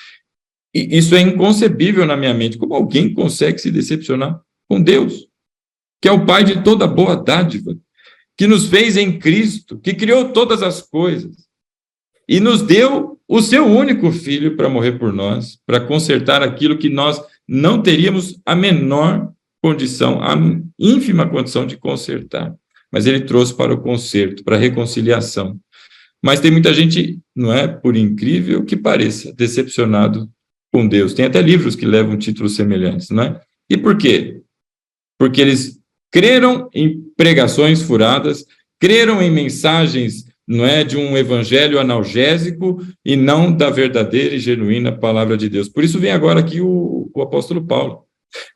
E isso é inconcebível na minha mente. Como alguém consegue se decepcionar com Deus, que é o Pai de toda boa dádiva, que nos fez em Cristo, que criou todas as coisas, e nos deu o seu único Filho para morrer por nós, para consertar aquilo que nós não teríamos a menor condição, a ínfima condição de consertar. Mas ele trouxe para o conserto, para a reconciliação. Mas tem muita gente, não é, por incrível que pareça, decepcionado com Deus. Tem até livros que levam títulos semelhantes, não é? E por quê? Porque eles creram em pregações furadas, creram em mensagens, não é, de um evangelho analgésico e não da verdadeira e genuína palavra de Deus. Por isso vem agora aqui o apóstolo Paulo.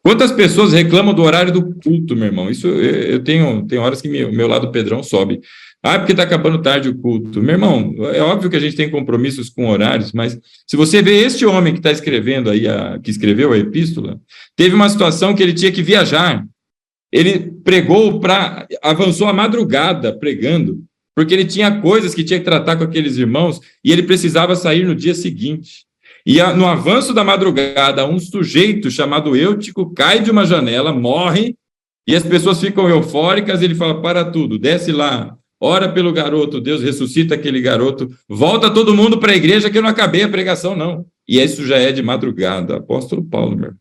Quantas pessoas reclamam do horário do culto, meu irmão? Isso eu tenho horas que meu lado Pedrão sobe. Porque está acabando tarde o culto. Meu irmão, é óbvio que a gente tem compromissos com horários, mas se você vê este homem que está escrevendo aí, que escreveu a epístola, teve uma situação que ele tinha que viajar. Ele pregou avançou a madrugada pregando, porque ele tinha coisas que tinha que tratar com aqueles irmãos e ele precisava sair no dia seguinte. E no avanço da madrugada, um sujeito chamado Eutico cai de uma janela, morre, e as pessoas ficam eufóricas, ele fala, para tudo, desce lá, ora pelo garoto, Deus ressuscita aquele garoto, volta todo mundo para a igreja que eu não acabei a pregação, não. E isso já é de madrugada, apóstolo Paulo, meu.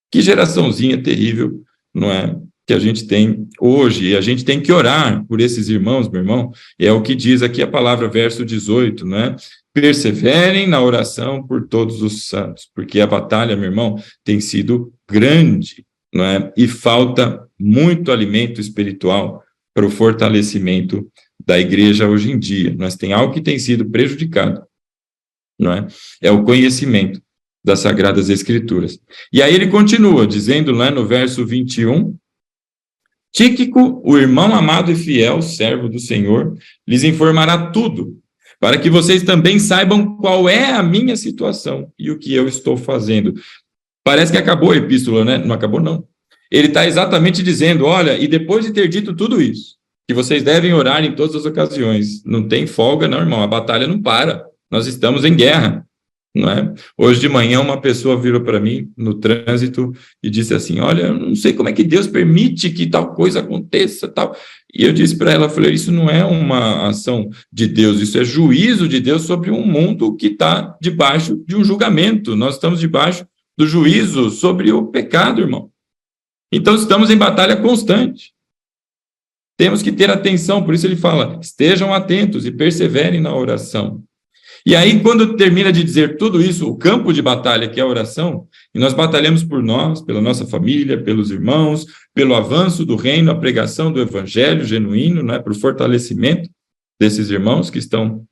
Que geraçãozinha terrível, não é? que a gente tem hoje, e a gente tem que orar por esses irmãos, meu irmão, é o que diz aqui a palavra, verso 18, né? Perseverem na oração por todos os santos, porque a batalha, meu irmão, tem sido grande, não é? E falta muito alimento espiritual para o fortalecimento da igreja hoje em dia. Nós tem algo que tem sido prejudicado, não é? É o conhecimento das Sagradas Escrituras. E aí ele continua, dizendo lá no verso 21, Tíquico, o irmão amado e fiel, servo do Senhor, lhes informará tudo, para que vocês também saibam qual é a minha situação e o que eu estou fazendo. Parece que acabou a epístola, né? Não acabou, não. Ele está exatamente dizendo, olha, e depois de ter dito tudo isso, que vocês devem orar em todas as ocasiões, não tem folga não, irmão, a batalha não para, nós estamos em guerra. Não é? Hoje de manhã uma pessoa virou para mim no trânsito e disse assim, olha, eu não sei como é que Deus permite que tal coisa aconteça, tal. E eu disse para ela, falei, isso não é uma ação de Deus, isso é juízo de Deus sobre um mundo que está debaixo de um julgamento, nós estamos debaixo do juízo sobre o pecado, irmão. Então estamos em batalha constante. Temos que ter atenção, por isso ele fala, estejam atentos e perseverem na oração. E aí, quando termina de dizer tudo isso, o campo de batalha, que é a oração, e nós batalhamos por nós, pela nossa família, pelos irmãos, pelo avanço do reino, a pregação do evangelho genuíno, né, para o fortalecimento desses irmãos que estão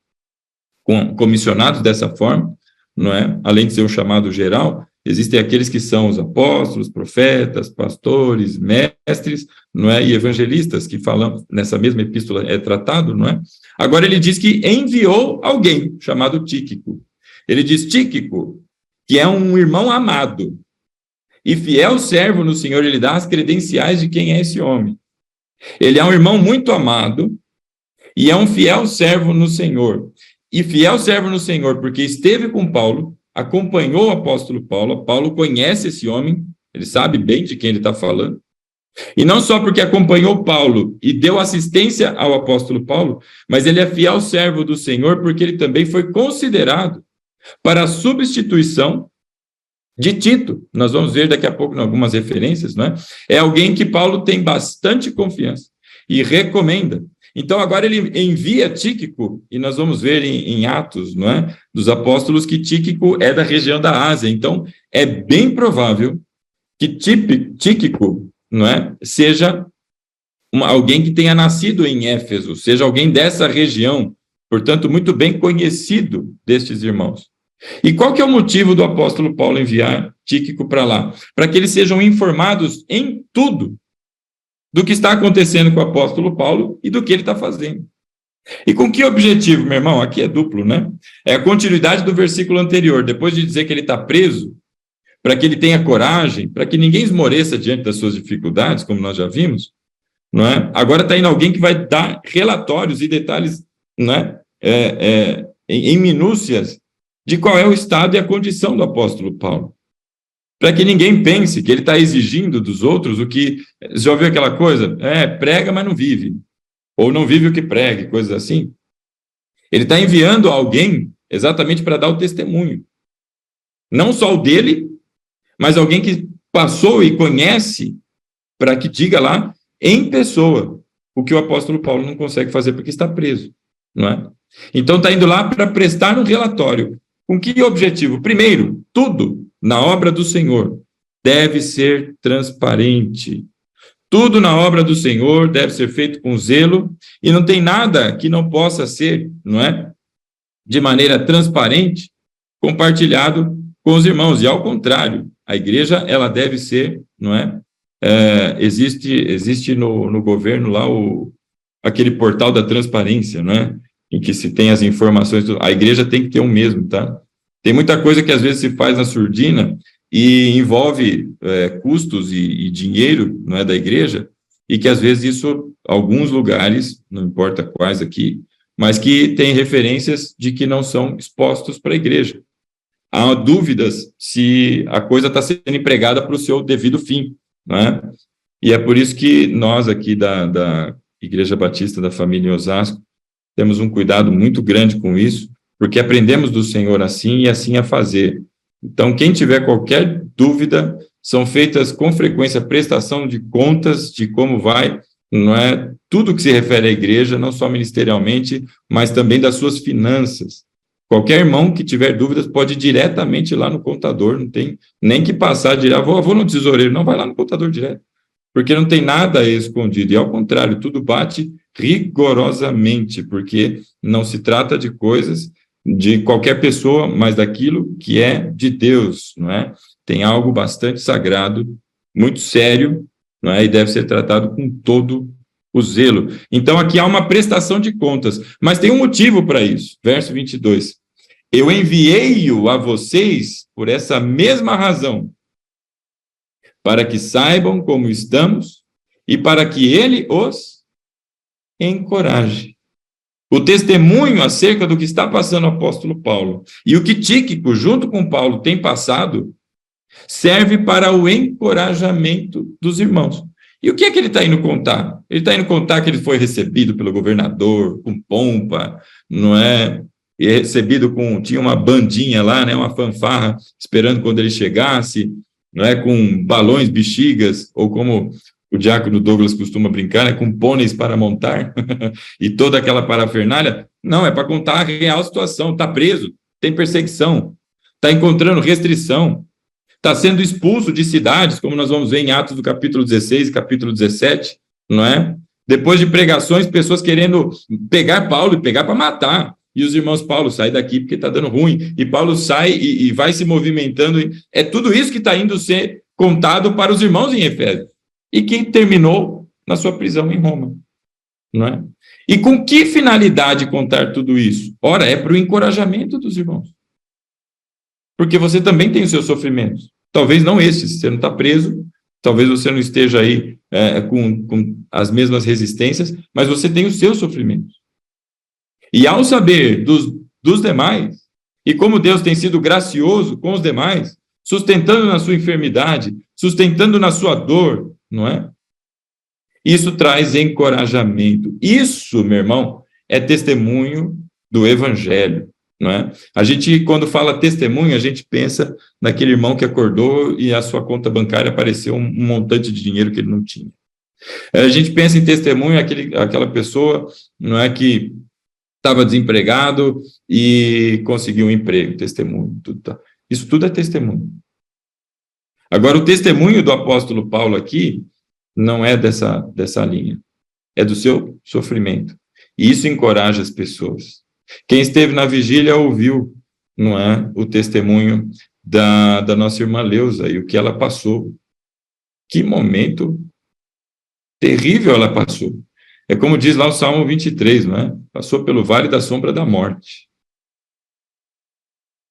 comissionados dessa forma, não é? Além de ser um chamado geral, existem aqueles que são os apóstolos, profetas, pastores, mestres, não é? E evangelistas, que falam, nessa mesma epístola é tratado, não é? Agora ele diz que enviou alguém, chamado Tíquico. Ele diz, Tíquico, que é um irmão amado, e fiel servo no Senhor, ele dá as credenciais de quem é esse homem. Ele é um irmão muito amado, e é um fiel servo no Senhor. E fiel servo no Senhor, porque esteve com Paulo, acompanhou o apóstolo Paulo, Paulo conhece esse homem, ele sabe bem de quem ele está falando, e não só porque acompanhou Paulo e deu assistência ao apóstolo Paulo, mas ele é fiel servo do Senhor porque ele também foi considerado para a substituição de Tito. Nós vamos ver daqui a pouco em algumas referências, não é? É alguém que Paulo tem bastante confiança e recomenda. Então, agora ele envia Tíquico, e nós vamos ver em Atos, não é? Dos apóstolos, que Tíquico é da região da Ásia. Então, é bem provável que Tíquico, não é? Seja alguém que tenha nascido em Éfeso, seja alguém dessa região, portanto, muito bem conhecido destes irmãos. E qual que é o motivo do apóstolo Paulo enviar Tíquico para lá? Para que eles sejam informados em tudo do que está acontecendo com o apóstolo Paulo e do que ele está fazendo. E com que objetivo, meu irmão? Aqui é duplo, né? É a continuidade do versículo anterior. Depois de dizer que ele está preso, para que ele tenha coragem, para que ninguém esmoreça diante das suas dificuldades, como nós já vimos, não é? Agora está indo alguém que vai dar relatórios e detalhes, não é? Em minúcias de qual é o estado e a condição do apóstolo Paulo. Para que ninguém pense que ele está exigindo dos outros o que... Você já ouviu aquela coisa? Prega, mas não vive. Ou não vive o que prega, coisas assim. Ele está enviando alguém exatamente para dar o testemunho. Não só o dele, mas alguém que passou e conhece, para que diga lá, em pessoa, o que o apóstolo Paulo não consegue fazer porque está preso, não é? Então está indo lá para prestar um relatório. Com que objetivo? Primeiro, tudo na obra do Senhor deve ser transparente. Tudo na obra do Senhor deve ser feito com zelo, e não tem nada que não possa ser, não é? De maneira transparente, compartilhado com os irmãos. E ao contrário, a igreja, ela deve ser, não é? Existe no governo lá aquele portal da transparência, não é? Em que se tem as informações, a igreja tem que ter o mesmo, tá? Tem muita coisa que às vezes se faz na surdina e envolve custos e dinheiro, não é, da igreja, e que às vezes isso, alguns lugares, não importa quais aqui, mas que tem referências de que não são expostos para a igreja. Há dúvidas se a coisa está sendo empregada para o seu devido fim, não é? E é por isso que nós aqui da Igreja Batista da Família em Osasco temos um cuidado muito grande com isso, porque aprendemos do Senhor assim e assim a fazer. Então, quem tiver qualquer dúvida são feitas com frequência prestação de contas de como vai, não é, tudo que se refere à igreja, não só ministerialmente, mas também das suas finanças. Qualquer irmão que tiver dúvidas pode ir diretamente lá no contador, não tem nem que passar direto, vou no tesoureiro, não, vai lá no contador direto, porque não tem nada escondido, e ao contrário, tudo bate rigorosamente, porque não se trata de coisas de qualquer pessoa, mas daquilo que é de Deus, não é? Tem algo bastante sagrado, muito sério, não é? E deve ser tratado com todo o zelo. Então, aqui há uma prestação de contas, mas tem um motivo para isso. Verso 22. Eu enviei-o a vocês por essa mesma razão, para que saibam como estamos e para que ele os encoraje. O testemunho acerca do que está passando o apóstolo Paulo e o que Tíquico, junto com Paulo, tem passado, serve para o encorajamento dos irmãos. E o que é que ele está indo contar? Ele está indo contar que ele foi recebido pelo governador com pompa, não é? E recebido com, tinha uma bandinha lá, né, uma fanfarra, esperando quando ele chegasse, não é, com balões, bexigas, ou como o diácono Douglas costuma brincar, né, com pôneis para montar, e toda aquela parafernália. Não, é para contar a real situação. Está preso, tem perseguição, está encontrando restrição, está sendo expulso de cidades, como nós vamos ver em Atos do capítulo 16 e capítulo 17, não é? Depois de pregações, pessoas querendo pegar Paulo e pegar para matar. E os irmãos, Paulo, sai daqui porque está dando ruim. E Paulo sai e vai se movimentando. É tudo isso que está indo ser contado para os irmãos em Efésio. E que terminou na sua prisão em Roma, não é? E com que finalidade contar tudo isso? Ora, é para o encorajamento dos irmãos. Porque você também tem os seus sofrimentos. Talvez não esses, você não está preso, talvez você não esteja aí com as mesmas resistências, mas você tem os seus sofrimentos. E ao saber dos demais, e como Deus tem sido gracioso com os demais, sustentando na sua enfermidade, sustentando na sua dor, não é? Isso traz encorajamento. Isso, meu irmão, é testemunho do Evangelho, não é? A gente, quando fala testemunho, a gente pensa naquele irmão que acordou e a sua conta bancária apareceu um montante de dinheiro que ele não tinha. A gente pensa em testemunho, aquela pessoa, não é, que estava desempregado e conseguiu um emprego, testemunho, tudo tá. Isso tudo é testemunho. Agora, o testemunho do apóstolo Paulo aqui não é dessa linha, é do seu sofrimento. E isso encoraja as pessoas. Quem esteve na vigília ouviu, não é, o testemunho da nossa irmã Leusa e o que ela passou. Que momento terrível ela passou. É como diz lá o Salmo 23, não é? Passou pelo vale da sombra da morte.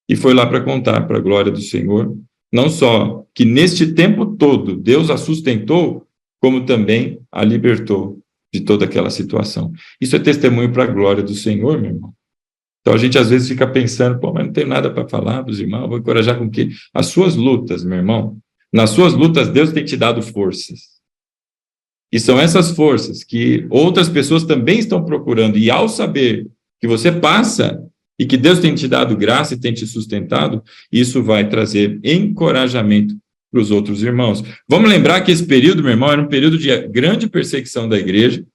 E foi lá para contar, para a glória do Senhor, não só que neste tempo todo Deus a sustentou, como também a libertou de toda aquela situação. Isso é testemunho para a glória do Senhor, meu irmão. Então a gente às vezes fica pensando, pô, mas não tenho nada para falar dos irmãos, vou encorajar com o quê? As suas lutas, meu irmão. Nas suas lutas, Deus tem te dado forças. E são essas forças que outras pessoas também estão procurando. E ao saber que você passa e que Deus tem te dado graça e tem te sustentado, isso vai trazer encorajamento para os outros irmãos. Vamos lembrar que esse período, meu irmão, era um período de grande perseguição da igreja.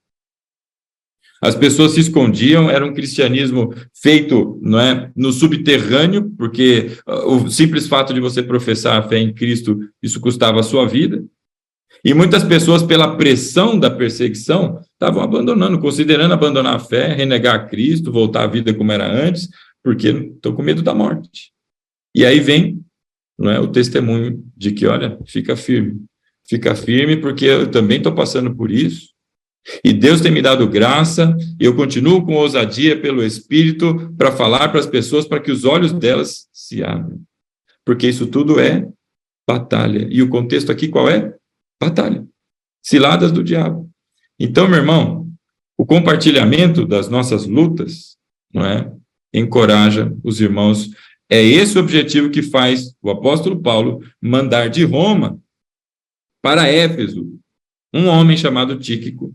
As pessoas se escondiam, era um cristianismo feito, não é, no subterrâneo, porque o simples fato de você professar a fé em Cristo, isso custava a sua vida. E muitas pessoas, pela pressão da perseguição, estavam abandonando, considerando abandonar a fé, renegar a Cristo, voltar à vida como era antes, porque estão com medo da morte. E aí vem, não é, o testemunho de que, olha, fica firme, porque eu também estou passando por isso, e Deus tem me dado graça, e eu continuo com ousadia pelo Espírito para falar para as pessoas, para que os olhos delas se abram. Porque isso tudo é batalha. E o contexto aqui qual é? Batalha. Ciladas do diabo. Então, meu irmão, o compartilhamento das nossas lutas, não é, encoraja os irmãos. É esse o objetivo que faz o apóstolo Paulo mandar de Roma para Éfeso um homem chamado Tíquico,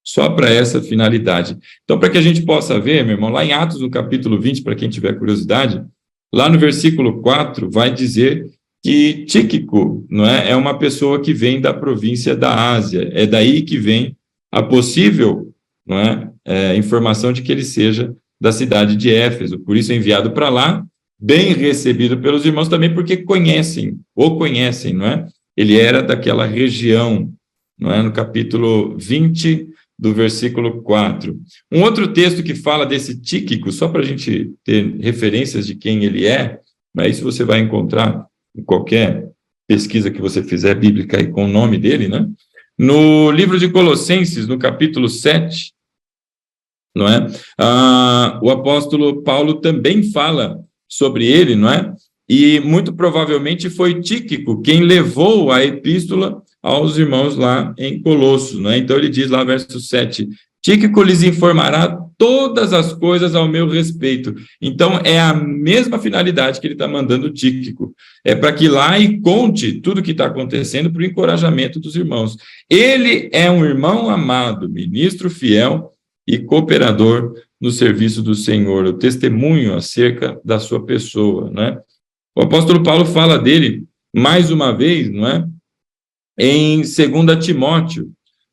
só para essa finalidade. Então, para que a gente possa ver, meu irmão, lá em Atos, no capítulo 20, para quem tiver curiosidade, lá no versículo 4, vai dizer que Tíquico, não é, é uma pessoa que vem da província da Ásia, é daí que vem a possível, não é, informação de que ele seja da cidade de Éfeso, por isso é enviado para lá, bem recebido pelos irmãos também, porque conhecem, não é? Ele era daquela região, não é? No capítulo 20, do versículo 4. Um outro texto que fala desse Tíquico, só para a gente ter referências de quem ele é, mas isso você vai encontrar em qualquer pesquisa que você fizer bíblica aí com o nome dele, né? No livro de Colossenses, no capítulo 7, não é? O apóstolo Paulo também fala sobre ele, não é? E muito provavelmente foi Tíquico quem levou a epístola aos irmãos lá em Colossos, não é? Então ele diz lá, verso 7, Tíquico lhes informará todas as coisas ao meu respeito. Então, é a mesma finalidade que ele está mandando Tíquico. É para que lá e conte tudo o que está acontecendo para o encorajamento dos irmãos. Ele é um irmão amado, ministro fiel e cooperador no serviço do Senhor. O testemunho acerca da sua pessoa, né? O apóstolo Paulo fala dele, mais uma vez, não é? Em 2 Timóteo,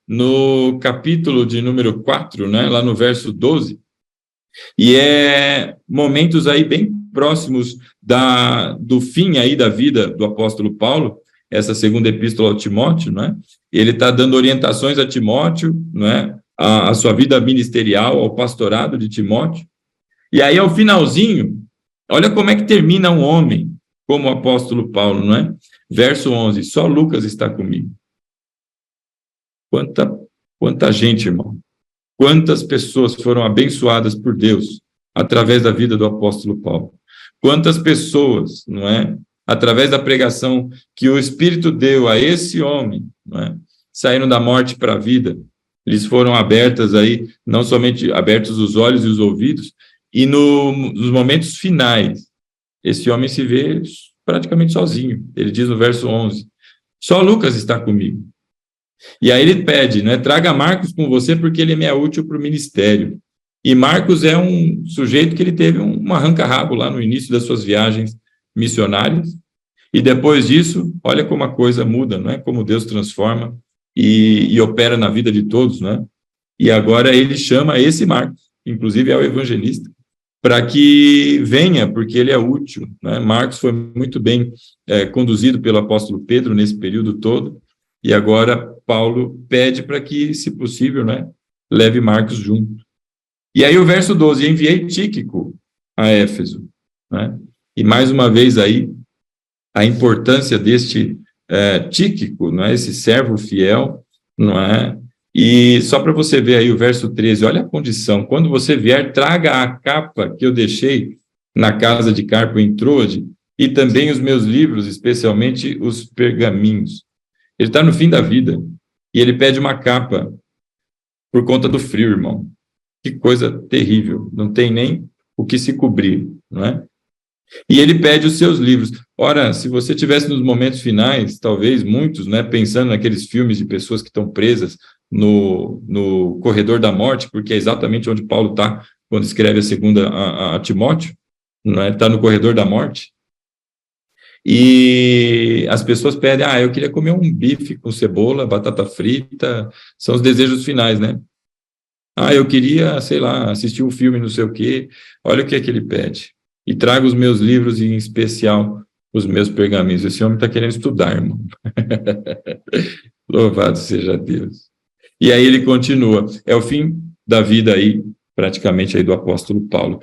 no capítulo de número 4, né, lá no verso 12, e é momentos aí bem próximos do fim aí da vida do apóstolo Paulo, essa segunda epístola ao Timóteo, né, ele está dando orientações a Timóteo, né, a sua vida ministerial, ao pastorado de Timóteo, e aí ao finalzinho, olha como é que termina um homem, como o apóstolo Paulo, não é? Verso 11, só Lucas está comigo. Quanta gente, irmão. Quantas pessoas foram abençoadas por Deus através da vida do apóstolo Paulo. Quantas pessoas, não é? Através da pregação que o Espírito deu a esse homem, não é? Saíram da morte para a vida. Eles foram abertas aí, não somente abertos os olhos e os ouvidos, e nos momentos finais, esse homem se vê praticamente sozinho. Ele diz no verso 11, só Lucas está comigo. E aí ele pede, né, traga Marcos com você porque ele me é útil para o ministério. E Marcos é um sujeito que ele teve um arranca-rabo lá no início das suas viagens missionárias. E depois disso, olha como a coisa muda, não é? Como Deus transforma e opera na vida de todos, né? E agora ele chama esse Marcos, inclusive é o evangelista, para que venha, porque ele é útil, né? Marcos foi muito bem conduzido pelo apóstolo Pedro nesse período todo, e agora Paulo pede para que, se possível, né, leve Marcos junto. E aí o verso 12, enviei Tíquico a Éfeso, né? E mais uma vez aí, a importância deste Tíquico, não é? Esse servo fiel, não é? E só para você ver aí o verso 13, olha a condição, quando você vier, traga a capa que eu deixei na casa de Carpo em Troade, e também os meus livros, especialmente os pergaminhos. Ele está no fim da vida, e ele pede uma capa por conta do frio, irmão. Que coisa terrível, não tem nem o que se cobrir, não é? E ele pede os seus livros. Ora, se você tivesse nos momentos finais, talvez muitos, né, pensando naqueles filmes de pessoas que estão presas no corredor da morte, porque é exatamente onde Paulo está quando escreve a segunda a Timóteo, não é? Está no corredor da morte. E as pessoas pedem, eu queria comer um bife com cebola, batata frita, são os desejos finais, né? Eu queria, sei lá, assistir um filme, não sei o quê. Olha o que é que ele pede. E traga os meus livros, e em especial os meus pergaminhos. Esse homem está querendo estudar, irmão. Louvado seja Deus. E aí ele continua. É o fim da vida aí, praticamente aí do apóstolo Paulo.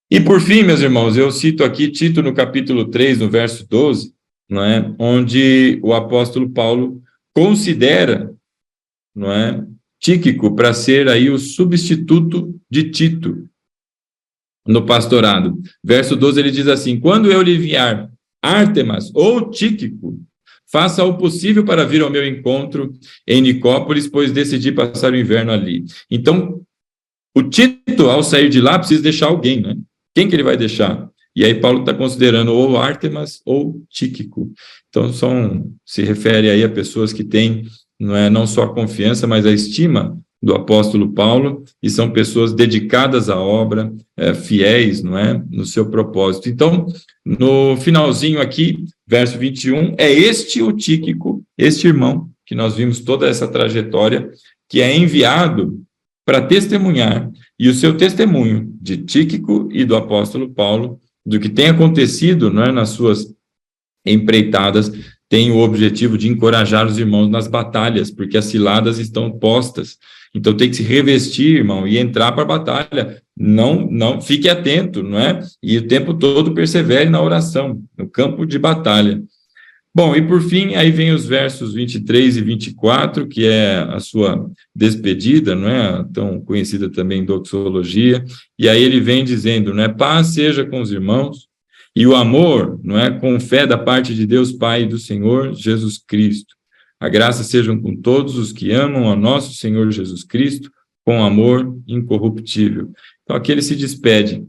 E por fim, meus irmãos, eu cito aqui Tito no capítulo 3, no verso 12, não é? Onde o apóstolo Paulo considera, não é, Tíquico para ser aí o substituto de Tito no pastorado. Verso 12 ele diz assim, quando eu lhe enviar Ártemas ou Tíquico, faça o possível para vir ao meu encontro em Nicópolis, pois decidi passar o inverno ali. Então, o Tito, ao sair de lá, precisa deixar alguém, né? Quem que ele vai deixar? E aí Paulo está considerando ou Ártemas ou Tíquico. Então, se refere aí a pessoas que têm não só a confiança, mas a estima do apóstolo Paulo, e são pessoas dedicadas à obra, fiéis, não é? No seu propósito. Então, no finalzinho aqui, verso 21, é este o Tíquico, este irmão, que nós vimos toda essa trajetória, que é enviado para testemunhar, e o seu testemunho de Tíquico e do apóstolo Paulo, do que tem acontecido, não é, nas suas empreitadas, tem o objetivo de encorajar os irmãos nas batalhas, porque as ciladas estão postas. Então tem que se revestir, irmão, e entrar para a batalha. Não fique atento, não é? E o tempo todo persevere na oração, no campo de batalha. Bom, e por fim, aí vem os versos 23 e 24, que é a sua despedida, não é? Tão conhecida também doxologia. E aí ele vem dizendo, não é? Paz seja com os irmãos, e o amor, não é? Com fé da parte de Deus Pai e do Senhor Jesus Cristo. A graça sejam com todos os que amam ao nosso Senhor Jesus Cristo, com amor incorruptível. Então aqui ele se despede.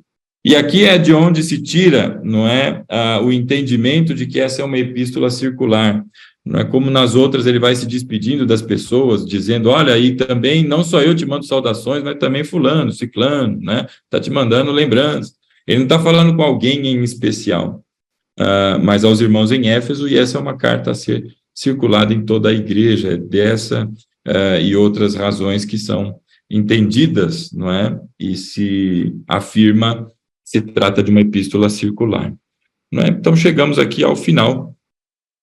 E aqui é de onde se tira, não é, o entendimento de que essa é uma epístola circular. Não é como nas outras ele vai se despedindo das pessoas, dizendo, olha, aí também não só eu te mando saudações, mas também fulano, ciclano, né, está te mandando lembranças. Ele não está falando com alguém em especial, mas aos irmãos em Éfeso, e essa é uma carta a ser circulada em toda a igreja, dessa e outras razões que são entendidas, não é, e se afirma se trata de uma epístola circular. Não é? Então, chegamos aqui ao final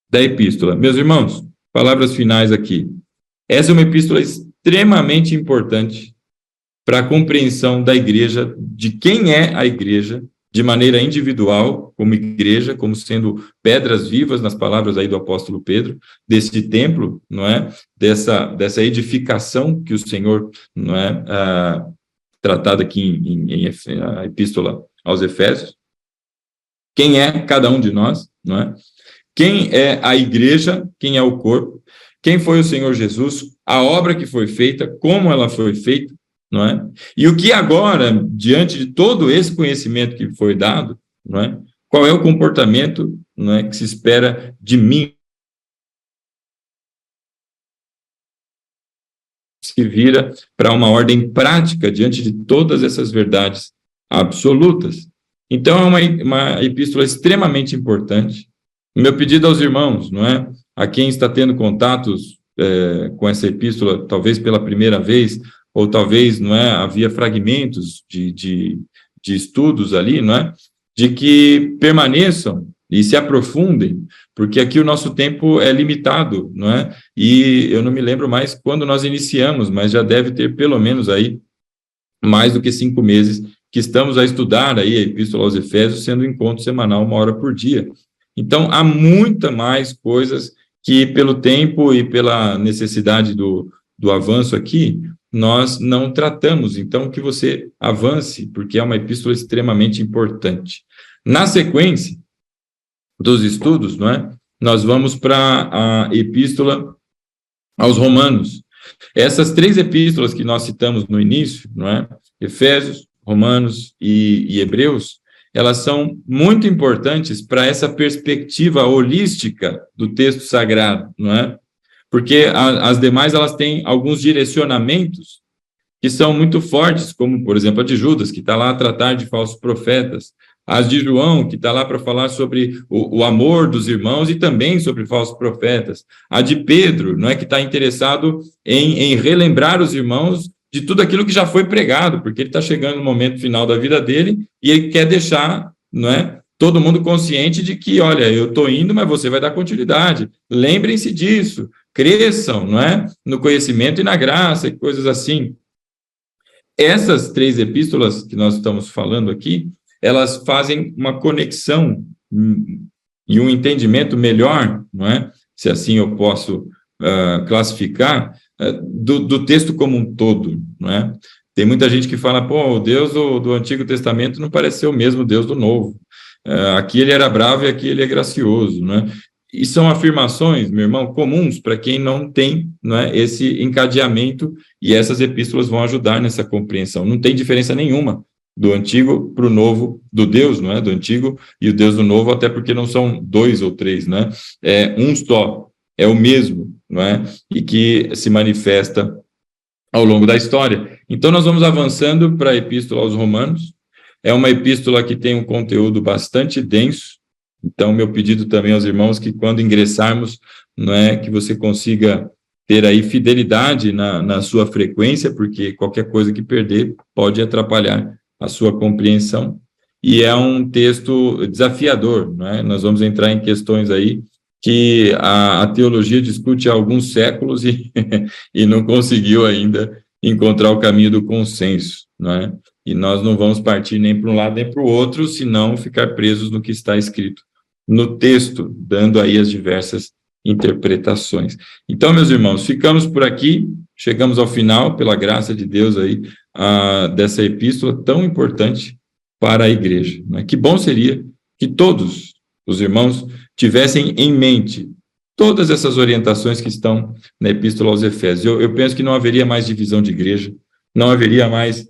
da epístola. Meus irmãos, palavras finais aqui. Essa é uma epístola extremamente importante para a compreensão da igreja, de quem é a igreja, de maneira individual, como igreja, como sendo pedras vivas, nas palavras aí do apóstolo Pedro, desse templo, não é? Dessa edificação que o Senhor, não é? Tratado aqui em a epístola aos Efésios, quem é cada um de nós, não é? Quem é a igreja, quem é o corpo, quem foi o Senhor Jesus, a obra que foi feita, como ela foi feita, não é? E o que agora, diante de todo esse conhecimento que foi dado, não é? Qual é o comportamento, não é, que se espera de mim, se vira para uma ordem prática diante de todas essas verdades absolutas. Então, é uma epístola extremamente importante. O meu pedido aos irmãos, não é? A quem está tendo contatos com essa epístola, talvez pela primeira vez, ou talvez, não é, havia fragmentos de estudos ali, não é? De que permaneçam e se aprofundem, porque aqui o nosso tempo é limitado, não é? E eu não me lembro mais quando nós iniciamos, mas já deve ter pelo menos aí mais do que 5 meses que estamos a estudar aí a Epístola aos Efésios, sendo um encontro semanal, 1 hora por dia. Então, há muita mais coisas que, pelo tempo e pela necessidade do avanço aqui, nós não tratamos. Então, que você avance, porque é uma epístola extremamente importante. Na sequência dos estudos, não é? Nós vamos para a epístola aos Romanos. Essas 3 epístolas que nós citamos no início, não é? Efésios, Romanos e Hebreus, elas são muito importantes para essa perspectiva holística do texto sagrado, não é? Porque as demais, elas têm alguns direcionamentos que são muito fortes, como, por exemplo, a de Judas, que está lá a tratar de falsos profetas, as de João, que está lá para falar sobre o amor dos irmãos e também sobre falsos profetas, a de Pedro, não é, que está interessado em relembrar os irmãos de tudo aquilo que já foi pregado, porque ele está chegando no momento final da vida dele e ele quer deixar, não é, todo mundo consciente de que, olha, eu estou indo, mas você vai dar continuidade. Lembrem-se disso, cresçam, não é, no conhecimento e na graça e coisas assim. Essas 3 epístolas que nós estamos falando aqui, elas fazem uma conexão e um entendimento melhor, não é? Se assim eu posso classificar, do texto como um todo, não é? Tem muita gente que fala, pô, o Deus do Antigo Testamento não parece ser o mesmo Deus do Novo. Aqui ele era bravo e aqui ele é gracioso, não é? E são afirmações, meu irmão, comuns para quem não tem, não é, esse encadeamento, e essas epístolas vão ajudar nessa compreensão. Não tem diferença nenhuma do antigo para o novo, do Deus, não é? Do antigo e o Deus do novo, até porque não são 2 ou 3, né? É um só, é o mesmo, não é? E que se manifesta ao longo da história. Então, nós vamos avançando para a Epístola aos Romanos. É uma epístola que tem um conteúdo bastante denso, Então, meu pedido também aos irmãos que quando ingressarmos, não é que você consiga ter aí fidelidade na sua frequência, porque qualquer coisa que perder pode atrapalhar a sua compreensão. E é um texto desafiador, não é? Nós vamos entrar em questões aí que a teologia discute há alguns séculos e não conseguiu ainda encontrar o caminho do consenso, não é? E nós não vamos partir nem para um lado nem para o outro, senão ficar presos no que está escrito no texto, dando aí as diversas interpretações. Então, meus irmãos, ficamos por aqui, chegamos ao final, pela graça de Deus aí, dessa epístola tão importante para a igreja, né? Que bom seria que todos os irmãos tivessem em mente todas essas orientações que estão na epístola aos Efésios. Eu penso que não haveria mais divisão de igreja, não haveria mais,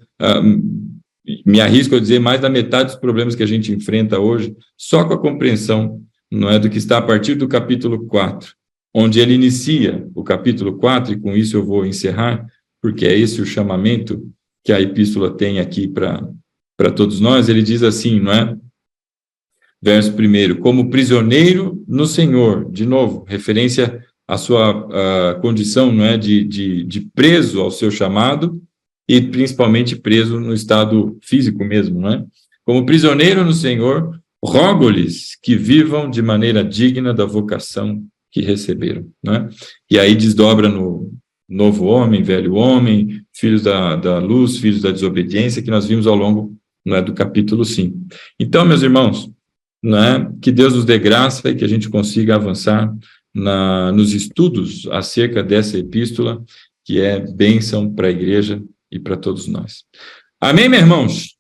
me arrisco a dizer, mais da metade dos problemas que a gente enfrenta hoje, só com a compreensão, não é, do que está a partir do capítulo 4, onde ele inicia o capítulo 4, e com isso eu vou encerrar, porque é esse o chamamento que a epístola tem aqui para todos nós. Ele diz assim, não é? Verso 1, como prisioneiro no Senhor, de novo, referência à sua condição, não é, de preso ao seu chamado, e principalmente preso no estado físico mesmo, não é? Como prisioneiro no Senhor, rogo-lhes que vivam de maneira digna da vocação que receberam, não é? E aí desdobra no novo homem, velho homem, filhos da luz, filhos da desobediência, que nós vimos ao longo, não é, do capítulo 5. Então, meus irmãos, não é, que Deus nos dê graça e que a gente consiga avançar nos estudos acerca dessa epístola, que é bênção para a igreja e para todos nós. Amém, meus irmãos?